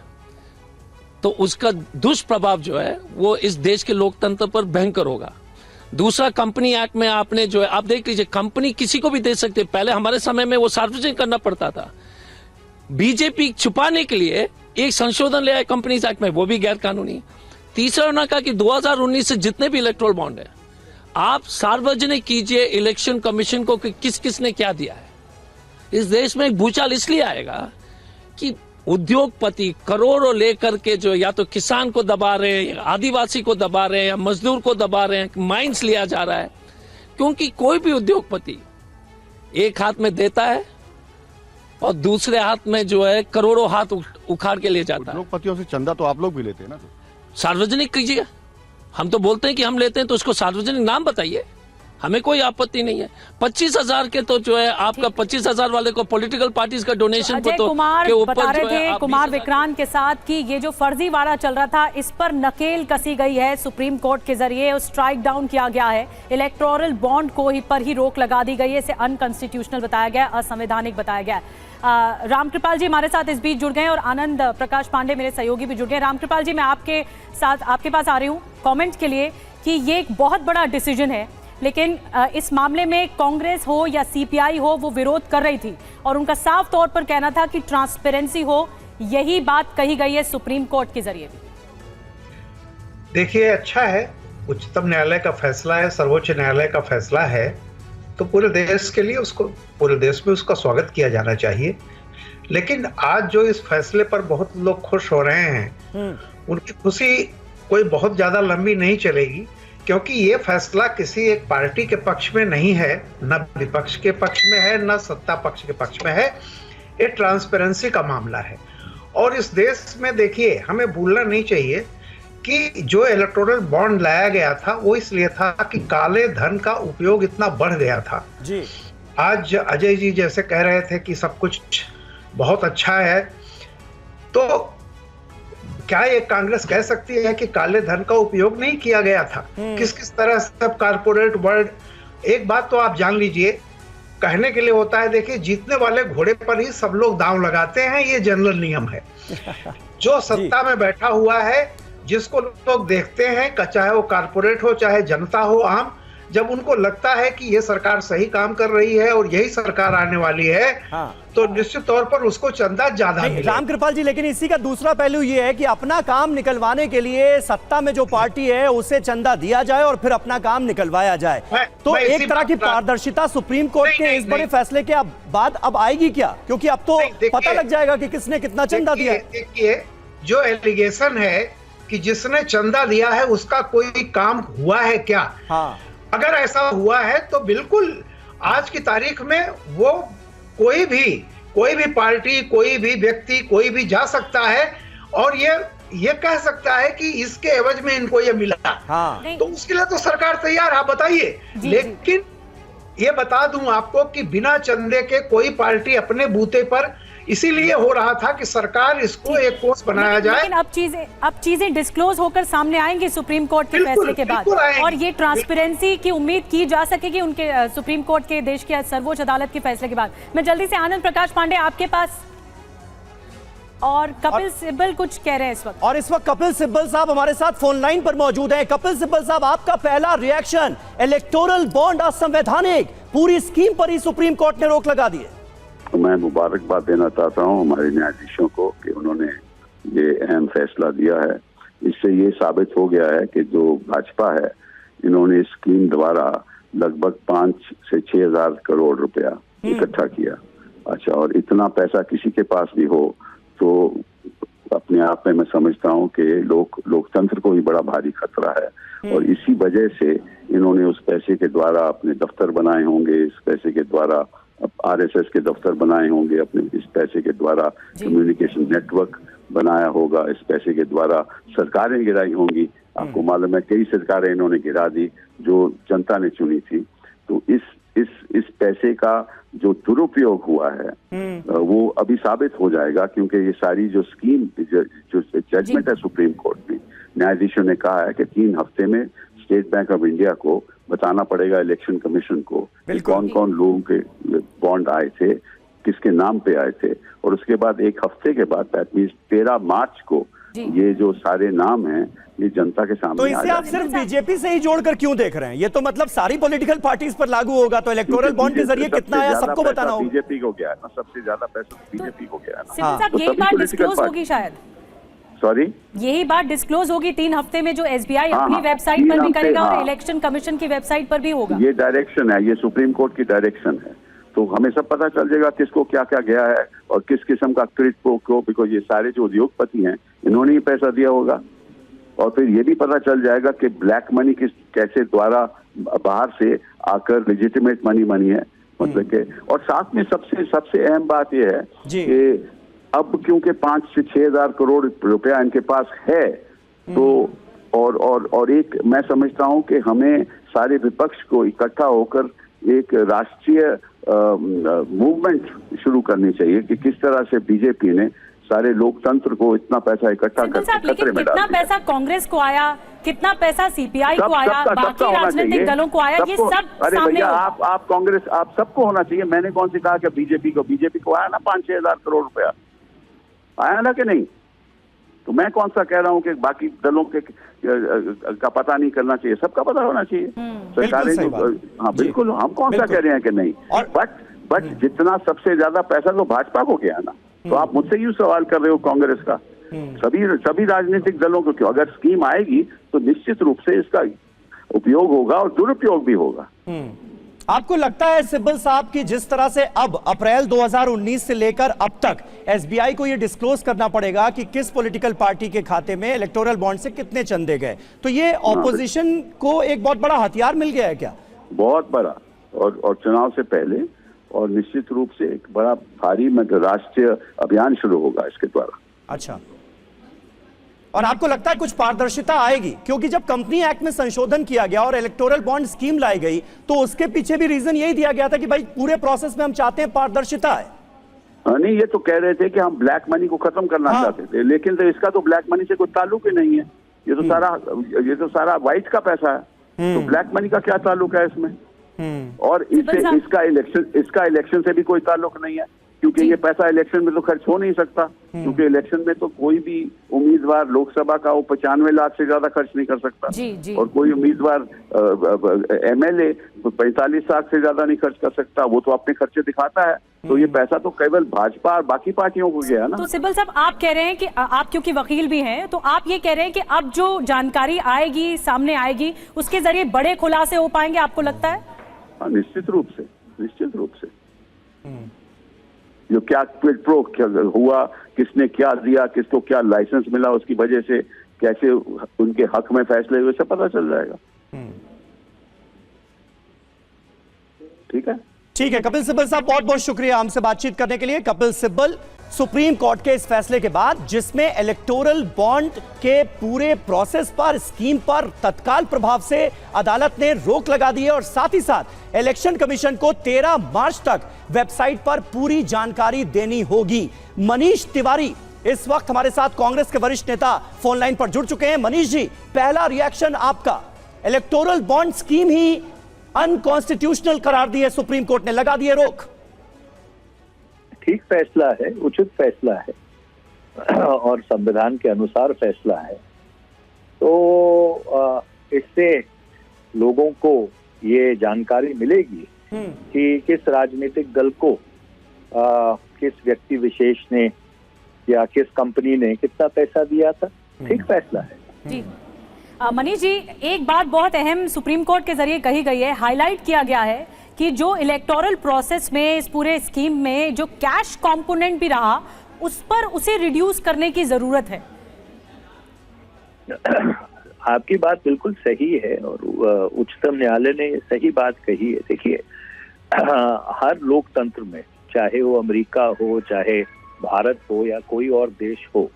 तो उसका दुष्प्रभाव जो है वो इस देश के लोकतंत्र पर भयंकर होगा। दूसरा, कंपनी एक्ट में आपने जो है, आप देख लीजिए, कंपनी किसी को भी दे सकते हैं। पहले हमारे समय में वो सार्वजनिक करना पड़ता था। बीजेपी छुपाने के लिए एक संशोधन ले आए कंपनीज एक्ट में, वो भी गैर कानूनी। तीसरा, उन्होंने कहा कि 2019 से जितने भी इलेक्ट्रोल बॉन्ड है आप सार्वजनिक कीजिए इलेक्शन कमीशन को कि किस किसने क्या दिया है। इस देश में एक भूचाल इसलिए आएगा कि उद्योगपति करोड़ों लेकर के जो या तो किसान को दबा रहे हैं, आदिवासी को दबा रहे हैं, या मजदूर को दबा रहे हैं, माइंस लिया जा रहा है। क्योंकि कोई भी उद्योगपति एक हाथ में देता है और दूसरे हाथ में जो है करोड़ों हाथ उखाड़ के ले जाता है। उद्योगपतियों से चंदा तो आप लोग भी लेते हैं ना, तो सार्वजनिक कीजिए। हम तो बोलते हैं कि हम लेते हैं, तो उसको सार्वजनिक नाम बताइए, हमें कोई आपत्ति नहीं है। 25,000 के तो जो है आपका 25,000 वाले को पॉलिटिकल पार्टीज का डोनेशन अजय कुमार बता रहे थे कुमार विक्रांत के साथ कि ये जो फर्जीवाड़ा चल रहा था इस पर नकेल कसी गई है सुप्रीम कोर्ट के जरिए, स्ट्राइक डाउन किया गया है। इलेक्टोरल बॉन्ड को ही पर ही रोक लगा दी गई है। इसे अनकॉन्स्टिट्यूशनल बताया गया, असंवैधानिक बताया गया। रामकृपाल जी हमारे साथ इस बीच जुड़ गए और आनंद प्रकाश पांडे मेरे सहयोगी भी जुड़ गए। रामकृपाल जी, मैं आपके पास आ रही हूँ कमेंट के लिए कि ये एक बहुत बड़ा डिसीजन है, लेकिन इस मामले में कांग्रेस हो या सीपीआई हो वो विरोध कर रही थी और उनका साफ तौर पर कहना था कि ट्रांसपेरेंसी हो। यही बात कही गई है सुप्रीम कोर्ट के जरिए भी। देखिए, अच्छा है, उच्चतम न्यायालय का फैसला है, सर्वोच्च न्यायालय का फैसला है, तो पूरे देश के लिए पूरे देश में उसका स्वागत किया जाना चाहिए। लेकिन आज जो इस फैसले पर बहुत लोग खुश हो रहे हैं, उनकी खुशी कोई बहुत ज्यादा लंबी नहीं चलेगी, क्योंकि ये फैसला किसी एक पार्टी के पक्ष में नहीं है, न विपक्ष के पक्ष में है, न सत्ता पक्ष के पक्ष में है। ये ट्रांसपेरेंसी का मामला है। और इस देश में देखिए, हमें भूलना नहीं चाहिए कि जो इलेक्टोरल बॉन्ड लाया गया था वो इसलिए था कि काले धन का उपयोग इतना बढ़ गया था जी। आज अजय जी जैसे कह रहे थे कि सब कुछ बहुत अच्छा है, तो क्या ये कांग्रेस कह सकती है कि काले धन का उपयोग नहीं किया गया था? किस किस तरह सब कारपोरेट वर्ल्ड, एक बात तो आप जान लीजिए, कहने के लिए होता है, देखिए, जीतने वाले घोड़े पर ही सब लोग दांव लगाते हैं, ये जनरल नियम है। जो सत्ता में बैठा हुआ है, जिसको लोग देखते हैं, चाहे वो कारपोरेट हो चाहे जनता हो आम, जब उनको लगता है कि ये सरकार सही काम कर रही है और यही सरकार आने वाली है, तो निश्चित तौर पर उसको चंदा ज्यादा मिलेगा। रामकृपाल जी, लेकिन इसी का दूसरा पहलू ये है कि अपना काम निकलवाने के लिए सत्ता में जो पार्टी है उसे चंदा दिया जाए और फिर अपना काम निकलवाया जाए। तो एक तरह की पारदर्शिता सुप्रीम कोर्ट के इस बड़े फैसले के बाद अब आएगी क्या? क्योंकि अब तो पता लग जाएगा कि किसने कितना चंदा दिया। देखिए, जो एलिगेशन है कि जिसने चंदा दिया है उसका कोई काम हुआ है क्या? अगर ऐसा हुआ है तो बिल्कुल आज की तारीख में वो कोई भी पार्टी, कोई भी व्यक्ति, कोई भी जा सकता है और ये कह सकता है कि इसके एवज में इनको ये मिला। तो उसके लिए तो सरकार तैयार है, बताइए। लेकिन ये बता दूं आपको कि बिना चंदे के कोई पार्टी अपने बूते पर, इसीलिए हो रहा था कि सरकार इसको एक कोर्स बनाया जाए। लेकिन अब चीजें डिस्क्लोज होकर सामने आएंगी सुप्रीम कोर्ट के फैसले के बाद, और ये ट्रांसपेरेंसी की उम्मीद की जा सकेगी उनके सुप्रीम कोर्ट के, देश के सर्वोच्च अदालत के फैसले के बाद। मैं जल्दी से आनंद प्रकाश पांडे आपके पास, और कपिल सिब्बल कुछ कह रहे हैं इस वक्त। और इस वक्त कपिल सिब्बल साहब हमारे साथ फोन लाइन पर मौजूद हैं। कपिल सिब्बल साहब, आपका पहला रिएक्शन, इलेक्टोरल बॉन्ड असंवैधानिक, पूरी स्कीम पर ही सुप्रीम कोर्ट ने रोक लगा दी है। मैं मुबारकबाद देना चाहता हूं हमारे न्यायाधीशों को कि उन्होंने ये अहम फैसला दिया है। इससे ये साबित हो गया है कि जो भाजपा है, इन्होंने इस स्कीम द्वारा लगभग 5 से 6 हजार करोड़ रुपया इकट्ठा किया। अच्छा, और इतना पैसा किसी के पास भी हो तो अपने आप में मैं समझता हूं कि लोकतंत्र को भी बड़ा भारी खतरा है। और इसी वजह से इन्होंने उस पैसे के द्वारा अपने दफ्तर बनाए होंगे, इस पैसे के द्वारा आरएसएस के दफ्तर बनाए होंगे अपने इस पैसे के द्वारा, कम्युनिकेशन नेटवर्क बनाया होगा इस पैसे के द्वारा, सरकारें गिराई होंगी। आपको मालूम है कई सरकारें इन्होंने गिरा दी जो जनता ने चुनी थी। तो इस पैसे का जो दुरुपयोग हुआ है वो अभी साबित हो जाएगा, क्योंकि ये सारी जो स्कीम जो जजमेंट है सुप्रीम कोर्ट में, न्यायाधीशों ने कहा है कि 3 हफ्ते में स्टेट बैंक ऑफ इंडिया को बताना पड़ेगा इलेक्शन कमीशन को कौन कौन लोगों के बॉन्ड आए थे, किसके नाम पे आए थे, और उसके बाद 1 हफ्ते के बाद दैट मींस 13 मार्च को ये जो सारे नाम हैं ये जनता के सामने। तो इसे आप सिर्फ बीजेपी से ही जोड़कर क्यों देख रहे हैं? ये तो मतलब सारी पॉलिटिकल पार्टीज पर लागू होगा, तो इलेक्टोरल बॉन्ड के जरिए कितना आया सबको बताना होगा। बीजेपी को गया है ना, सबसे ज्यादा पैसा बीजेपी को गया है ना। साहब यही बात डिस्क्लोज होगी शायद, सॉरी यही बात डिस्क्लोज होगी 3 हफ्ते में, जो एसबीआई अपनी वेबसाइट पर भी करेगा और इलेक्शन कमीशन की वेबसाइट पर भी होगा। ये डायरेक्शन है, ये सुप्रीम कोर्ट की डायरेक्शन है, तो हमें सब पता चल जाएगा किसको क्या क्या गया है और किस किस्म का क्रिट को, बिकॉज ये सारे जो उद्योगपति हैं इन्होंने ही पैसा दिया होगा। और फिर ये भी पता चल जाएगा कि ब्लैक मनी कैसे द्वारा बाहर से आकर लेजिटिमेट मनी बनी है, मतलब के। और साथ में सबसे अहम बात यह है कि अब क्योंकि 5 से 6 हजार करोड़ रुपया इनके पास है, तो और एक मैं समझता हूं कि हमें सारे विपक्ष को इकट्ठा होकर एक राष्ट्रीय मूवमेंट शुरू करनी चाहिए कि किस तरह से बीजेपी ने सारे लोकतंत्र को इतना पैसा इकट्ठा करके खतरे में डाल दिया। कितना पैसा कांग्रेस को आया, कितना पैसा सीपीआई को आया, बाकी राजनीतिक दलों को आया, ये सब अरे सामने भैया आप कांग्रेस आप सबको होना चाहिए। मैंने कौन सी कहा कि बीजेपी को आया ना 5-6 हजार करोड़ रुपया आया ना कि नहीं? तो मैं कौन सा कह रहा हूँ कि बाकी दलों के का पता नहीं करना चाहिए, सबका पता होना चाहिए। सरकारें हाँ बिल्कुल, हम कौन सा कह रहे हैं कि नहीं, बट जितना सबसे ज्यादा पैसा तो भाजपा को गया ना। तो आप मुझसे यूं सवाल कर रहे हो कांग्रेस का, सभी राजनीतिक दलों को क्यों? अगर स्कीम आएगी तो निश्चित रूप से इसका उपयोग होगा और दुरुपयोग भी होगा। आपको लगता है सिब्बल साहब कि जिस तरह से अब अप्रैल 2019 से लेकर अब तक एसबीआई को यह डिस्क्लोज करना पड़ेगा कि किस पॉलिटिकल पार्टी के खाते में इलेक्टोरल बॉन्ड से कितने चंदे गए, तो ये ऑपोजिशन को एक बहुत बड़ा हथियार मिल गया है क्या? बहुत बड़ा, और चुनाव से पहले और निश्चित रूप से एक बड़ा भारी राष्ट्रीय अभियान शुरू होगा इसके द्वारा। अच्छा, और आपको लगता है कुछ पारदर्शिता आएगी? क्योंकि जब कंपनी एक्ट में संशोधन किया गया और इलेक्टोरल बॉन्ड स्कीम लाई गई तो उसके पीछे भी रीजन यही दिया गया था कि भाई पूरे प्रोसेस में हम चाहते हैं पारदर्शिता है। नहीं, ये तो कह रहे थे कि हम ब्लैक मनी को खत्म करना चाहते थे, लेकिन तो इसका तो ब्लैक मनी से कोई ताल्लुक ही नहीं है। ये तो सारा व्हाइट का पैसा है, तो ब्लैक मनी का क्या ताल्लुक है इसमें? और इसका इलेक्शन से भी कोई ताल्लुक नहीं है, क्योंकि ये पैसा इलेक्शन में तो खर्च हो नहीं सकता, क्योंकि इलेक्शन में तो कोई भी उम्मीदवार लोकसभा का वो 95 लाख से ज्यादा खर्च नहीं कर सकता, और कोई उम्मीदवार एमएलए 45 लाख से ज्यादा नहीं खर्च कर सकता, वो तो अपने खर्चे दिखाता है। तो ये पैसा तो केवल भाजपा और बाकी पार्टियों को गया ना। तो सिब्बल साहब आप कह रहे हैं कि आप क्योंकि वकील भी हैं, तो आप ये कह रहे हैं कि अब जो जानकारी आएगी सामने आएगी उसके जरिए बड़े खुलासे हो पाएंगे, आपको लगता है? निश्चित रूप से जो क्या क्विड प्रो हुआ, किसने क्या दिया, किसको क्या लाइसेंस मिला, उसकी वजह से कैसे उनके हक में फैसले हुए, सब पता चल जाएगा। ठीक है कपिल सिब्बल साहब, बहुत बहुत शुक्रिया हमसे बातचीत करने के लिए। कपिल सिब्बल, सुप्रीम कोर्ट के इस फैसले के बाद जिसमें इलेक्टोरल बॉन्ड के पूरे प्रोसेस पर, स्कीम पर तत्काल प्रभाव से अदालत ने रोक लगा दी है और साथ ही साथ इलेक्शन कमीशन को 13 मार्च तक वेबसाइट पर पूरी जानकारी देनी होगी। मनीष तिवारी इस वक्त हमारे साथ कांग्रेस के वरिष्ठ नेता फोन लाइन पर जुड़ चुके हैं। मनीष जी, पहला रिएक्शन आपका, इलेक्टोरल बॉन्ड स्कीम ही अनकॉन्स्टिट्यूशनल करार दी है सुप्रीम कोर्ट ने, लगा दी है रोक। ठीक फैसला है, उचित फैसला है और संविधान के अनुसार फैसला है। तो इससे लोगों को ये जानकारी मिलेगी कि किस राजनीतिक दल को किस व्यक्ति विशेष ने या किस कंपनी ने कितना पैसा दिया था। ठीक फैसला है जी। मनीष जी, एक बात बहुत अहम सुप्रीम कोर्ट के जरिए कही गई है, हाईलाइट किया गया है कि जो इलेक्टोरल प्रोसेस में, इस पूरे स्कीम में जो कैश कंपोनेंट भी रहा, उस पर उसे रिड्यूस करने की जरूरत है। आपकी बात बिल्कुल सही है और उच्चतम न्यायालय ने सही बात कही है। देखिए, हर लोकतंत्र में, चाहे वो अमेरिका हो, चाहे भारत हो या कोई और देश हो,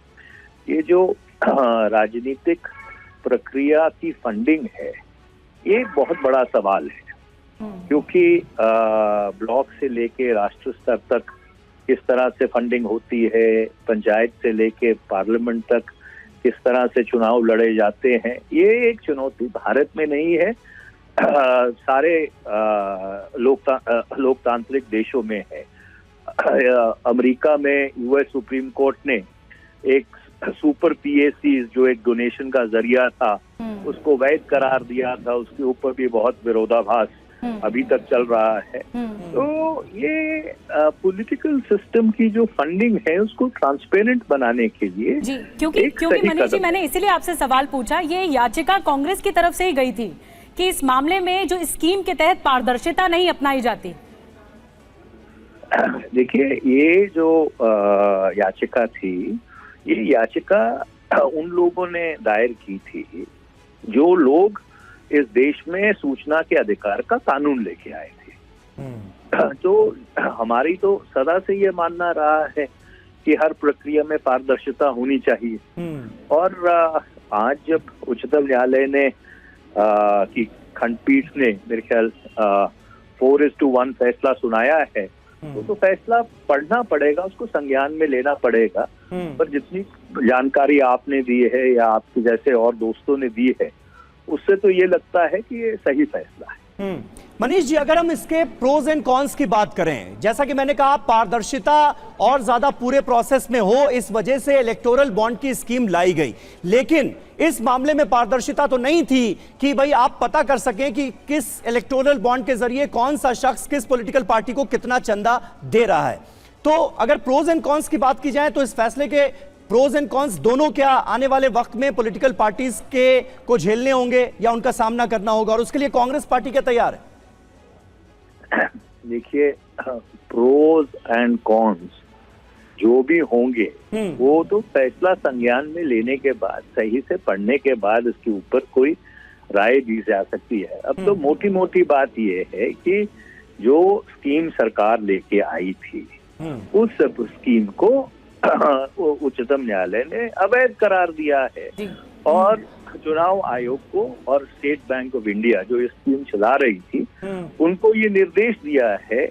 ये जो राजनीतिक प्रक्रिया की फंडिंग है, ये बहुत बड़ा सवाल है। क्योंकि ब्लॉक से लेके राष्ट्र स्तर तक किस तरह से फंडिंग होती है, पंचायत से लेके पार्लियामेंट तक किस तरह से चुनाव लड़े जाते हैं, ये एक चुनौती भारत में नहीं है, सारे लोकतांत्रिक देशों में है। अमेरिका में यूएस सुप्रीम कोर्ट ने एक सुपर पीएसी जो एक डोनेशन का जरिया था उसको वैध करार दिया था, उसके ऊपर भी बहुत विरोधाभास अभी तक चल रहा है। तो ये पॉलिटिकल सिस्टम की जो फंडिंग है उसको ट्रांसपेरेंट बनाने के लिए जी, क्योंकि मनीष जी, मैंने इसीलिए आपसे सवाल पूछा, ये याचिका कांग्रेस की तरफ से ही गई थी कि इस मामले में जो स्कीम के तहत पारदर्शिता नहीं अपनाई जाती। देखिए, ये जो याचिका थी, ये याचिका उन लोगों ने दायर की थी जो लोग इस देश में सूचना के अधिकार का कानून लेके आए थे। तो हमारी तो सदा से ये मानना रहा है कि हर प्रक्रिया में पारदर्शिता होनी चाहिए। और आज जब उच्चतम न्यायालय ने की खंडपीठ ने मेरे ख्याल 4:1 फैसला सुनाया है, तो फैसला पढ़ना पड़ेगा, उसको संज्ञान में लेना पड़ेगा। पर जितनी जानकारी आपने दी है या आपके जैसे और दोस्तों ने दी है, उससे तो ये लगता है कि ये सही फैसला है। मनीष जी, अगर हम इसके प्रोज एंड कॉन्स की बात करें, जैसा कि मैंने कहा, पारदर्शिता और ज्यादा पूरे प्रोसेस में हो, इस वजह से इलेक्टोरल बॉन्ड की स्कीम लाई गई। लेकिन इस मामले में पारदर्शिता तो नहीं थी कि भाई आप पता कर सकें कि किस इलेक्टोरल बॉन्ड के जरिए कौन सा शख्स किस पॉलिटिकल पार्टी को कितना चंदा दे रहा है। तो अगर प्रोज एंड कॉन्स की बात की जाए तो इस फैसले के प्रोज एंड कॉन्स दोनों क्या आने वाले वक्त में पॉलिटिकल पार्टीज के को झेलने होंगे या उनका सामना करना होगा, और उसके लिए कांग्रेस पार्टी क्या तैयार है? देखिए, प्रोज एंड कॉन्स जो भी होंगे वो तो फैसला संज्ञान में लेने के बाद, सही से पढ़ने के बाद इसके ऊपर कोई राय दी जा सकती है। अब तो मोटी मोटी बात ये है कि जो स्कीम सरकार लेके आई थी, उस स्कीम को उच्चतम न्यायालय ने अवैध करार दिया है। और चुनाव आयोग को और स्टेट बैंक ऑफ इंडिया जो ये स्कीम चला रही थी, उनको ये निर्देश दिया है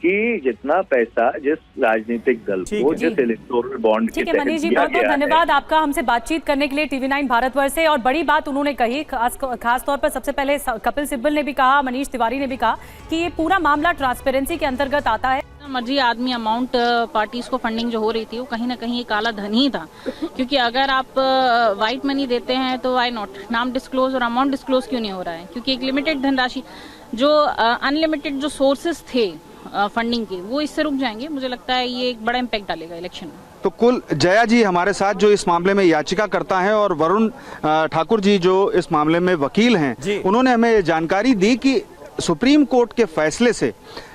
कि जितना पैसा जिस राजनीतिक दल को, जिस इलेक्टोरल बॉन्ड के तहत मनीष जी, बहुत बहुत धन्यवाद आपका हमसे बातचीत करने के लिए TV9 भारतवर्ष से। और बड़ी बात उन्होंने कही, खास तौर पर सबसे पहले कपिल सिब्बल ने भी कहा, मनीष तिवारी ने भी कहा कि ये पूरा मामला ट्रांसपेरेंसी के अंतर्गत आता है। मर्जी आदमी अमाउंट पार्टीज को फंडिंग जो हो रही थी वो कहीं ना कहीं एक काला धन ही था। क्योंकि अगर आप व्हाइट मनी देते हैं तो व्हाई नॉट, नाम डिस्क्लोज और अमाउंट डिस्क्लोज क्यों नहीं हो रहा है? क्योंकि एक लिमिटेड धनराशि, जो अनलिमिटेड जो सोर्सेस थे फंडिंग के, वो इससे रुक जाएंगे। मुझे लगता है ये एक बड़ा इम्पैक्ट डालेगा इलेक्शन में। तो कुल जया जी हमारे साथ जो इस मामले में याचिका करता है, और वरुण ठाकुर जी जो इस मामले में वकील हैं, उन्होंने हमें जानकारी दी कि सुप्रीम कोर्ट के फैसले से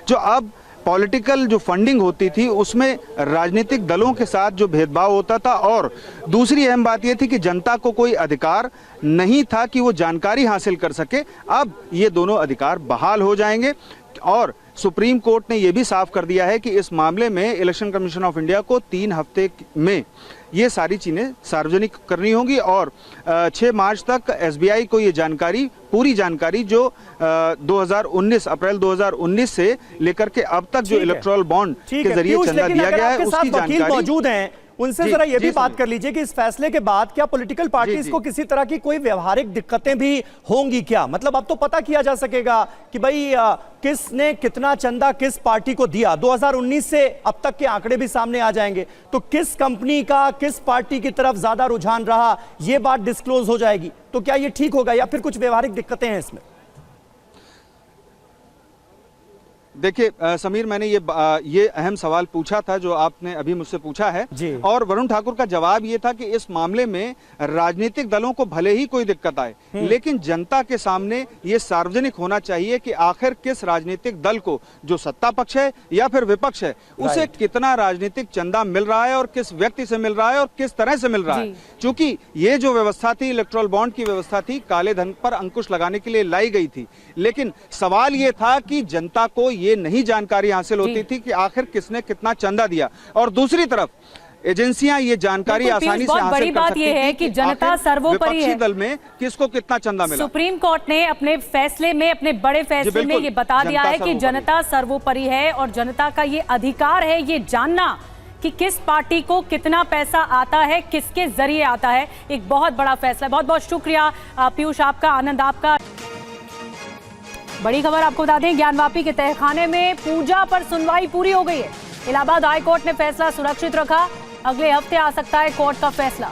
जो अब पॉलिटिकल जो फंडिंग होती थी उसमें राजनीतिक दलों के साथ जो भेदभाव होता था, और दूसरी अहम बात यह थी कि जनता को कोई अधिकार नहीं था कि वो जानकारी हासिल कर सके, अब ये दोनों अधिकार बहाल हो जाएंगे। और सुप्रीम कोर्ट ने यह भी साफ कर दिया है कि इस मामले में इलेक्शन कमीशन ऑफ इंडिया को 3 हफ्ते में ये सारी चीजें सार्वजनिक करनी होगी, और 6 मार्च तक एसबीआई को ये जानकारी, पूरी जानकारी जो 2019 अप्रैल 2019 से लेकर के अब तक जो इलेक्टोरल बॉन्ड के जरिए चंदा दिया गया है उसकी जानकारी मौजूद है, उनसे जरा ये भी बात कर लीजिए कि इस फैसले के बाद क्या पॉलिटिकल पार्टीज को किसी तरह की कोई व्यवहारिक दिक्कतें भी होंगी क्या? मतलब अब तो पता किया जा सकेगा कि भाई किसने कितना चंदा किस पार्टी को दिया, 2019 से अब तक के आंकड़े भी सामने आ जाएंगे, तो किस कंपनी का किस पार्टी की तरफ ज्यादा रुझान रहा, ये बात डिस्क्लोज हो जाएगी। तो क्या ये ठीक होगा या फिर कुछ व्यवहारिक दिक्कतें हैं इसमें? देखिए समीर, मैंने ये अहम सवाल पूछा था जो आपने अभी मुझसे पूछा है, और वरुण ठाकुर का जवाब ये था कि इस मामले में राजनीतिक दलों को भले ही कोई दिक्कत आए, लेकिन जनता के सामने ये सार्वजनिक होना चाहिए कि आखिर किस राजनीतिक दल को, जो सत्ता पक्ष है या फिर विपक्ष है, उसे कितना राजनीतिक चंदा मिल रहा है और किस व्यक्ति से मिल रहा है और किस तरह से मिल रहा है। क्योंकि ये जो व्यवस्था थी, इलेक्टोरल बॉन्ड की व्यवस्था थी, काले धन पर अंकुश लगाने के लिए लाई गई थी, लेकिन सवाल ये था कि जनता को ये नहीं जानकारी हासिल होती थी कि आखिर किसने कितना चंदा दिया, और दूसरी तरफ एजेंसियां ये जानकारी आसानी से हासिल कर सकती ये है कि जनता सर्वोपरि है। दल में किसको कितना चंदा मिला। सुप्रीम कोर्ट ने अपने फैसले में, अपने बड़े फैसले में ये बता दिया है कि जनता सर्वोपरि है और जनता का ये अधिकार है ये जानना कि किस पार्टी को कितना पैसा आता है, किसके जरिए आता है। एक बहुत बड़ा फैसला। बहुत बहुत शुक्रिया पीयूष आपका, आनंद आपका। बड़ी खबर आपको बता दें, ज्ञानवापी के तहखाने में पूजा पर सुनवाई पूरी हो गई है। इलाहाबाद हाई कोर्ट ने फैसला सुरक्षित रखा। अगले हफ्ते आ सकता है कोर्ट का फैसला।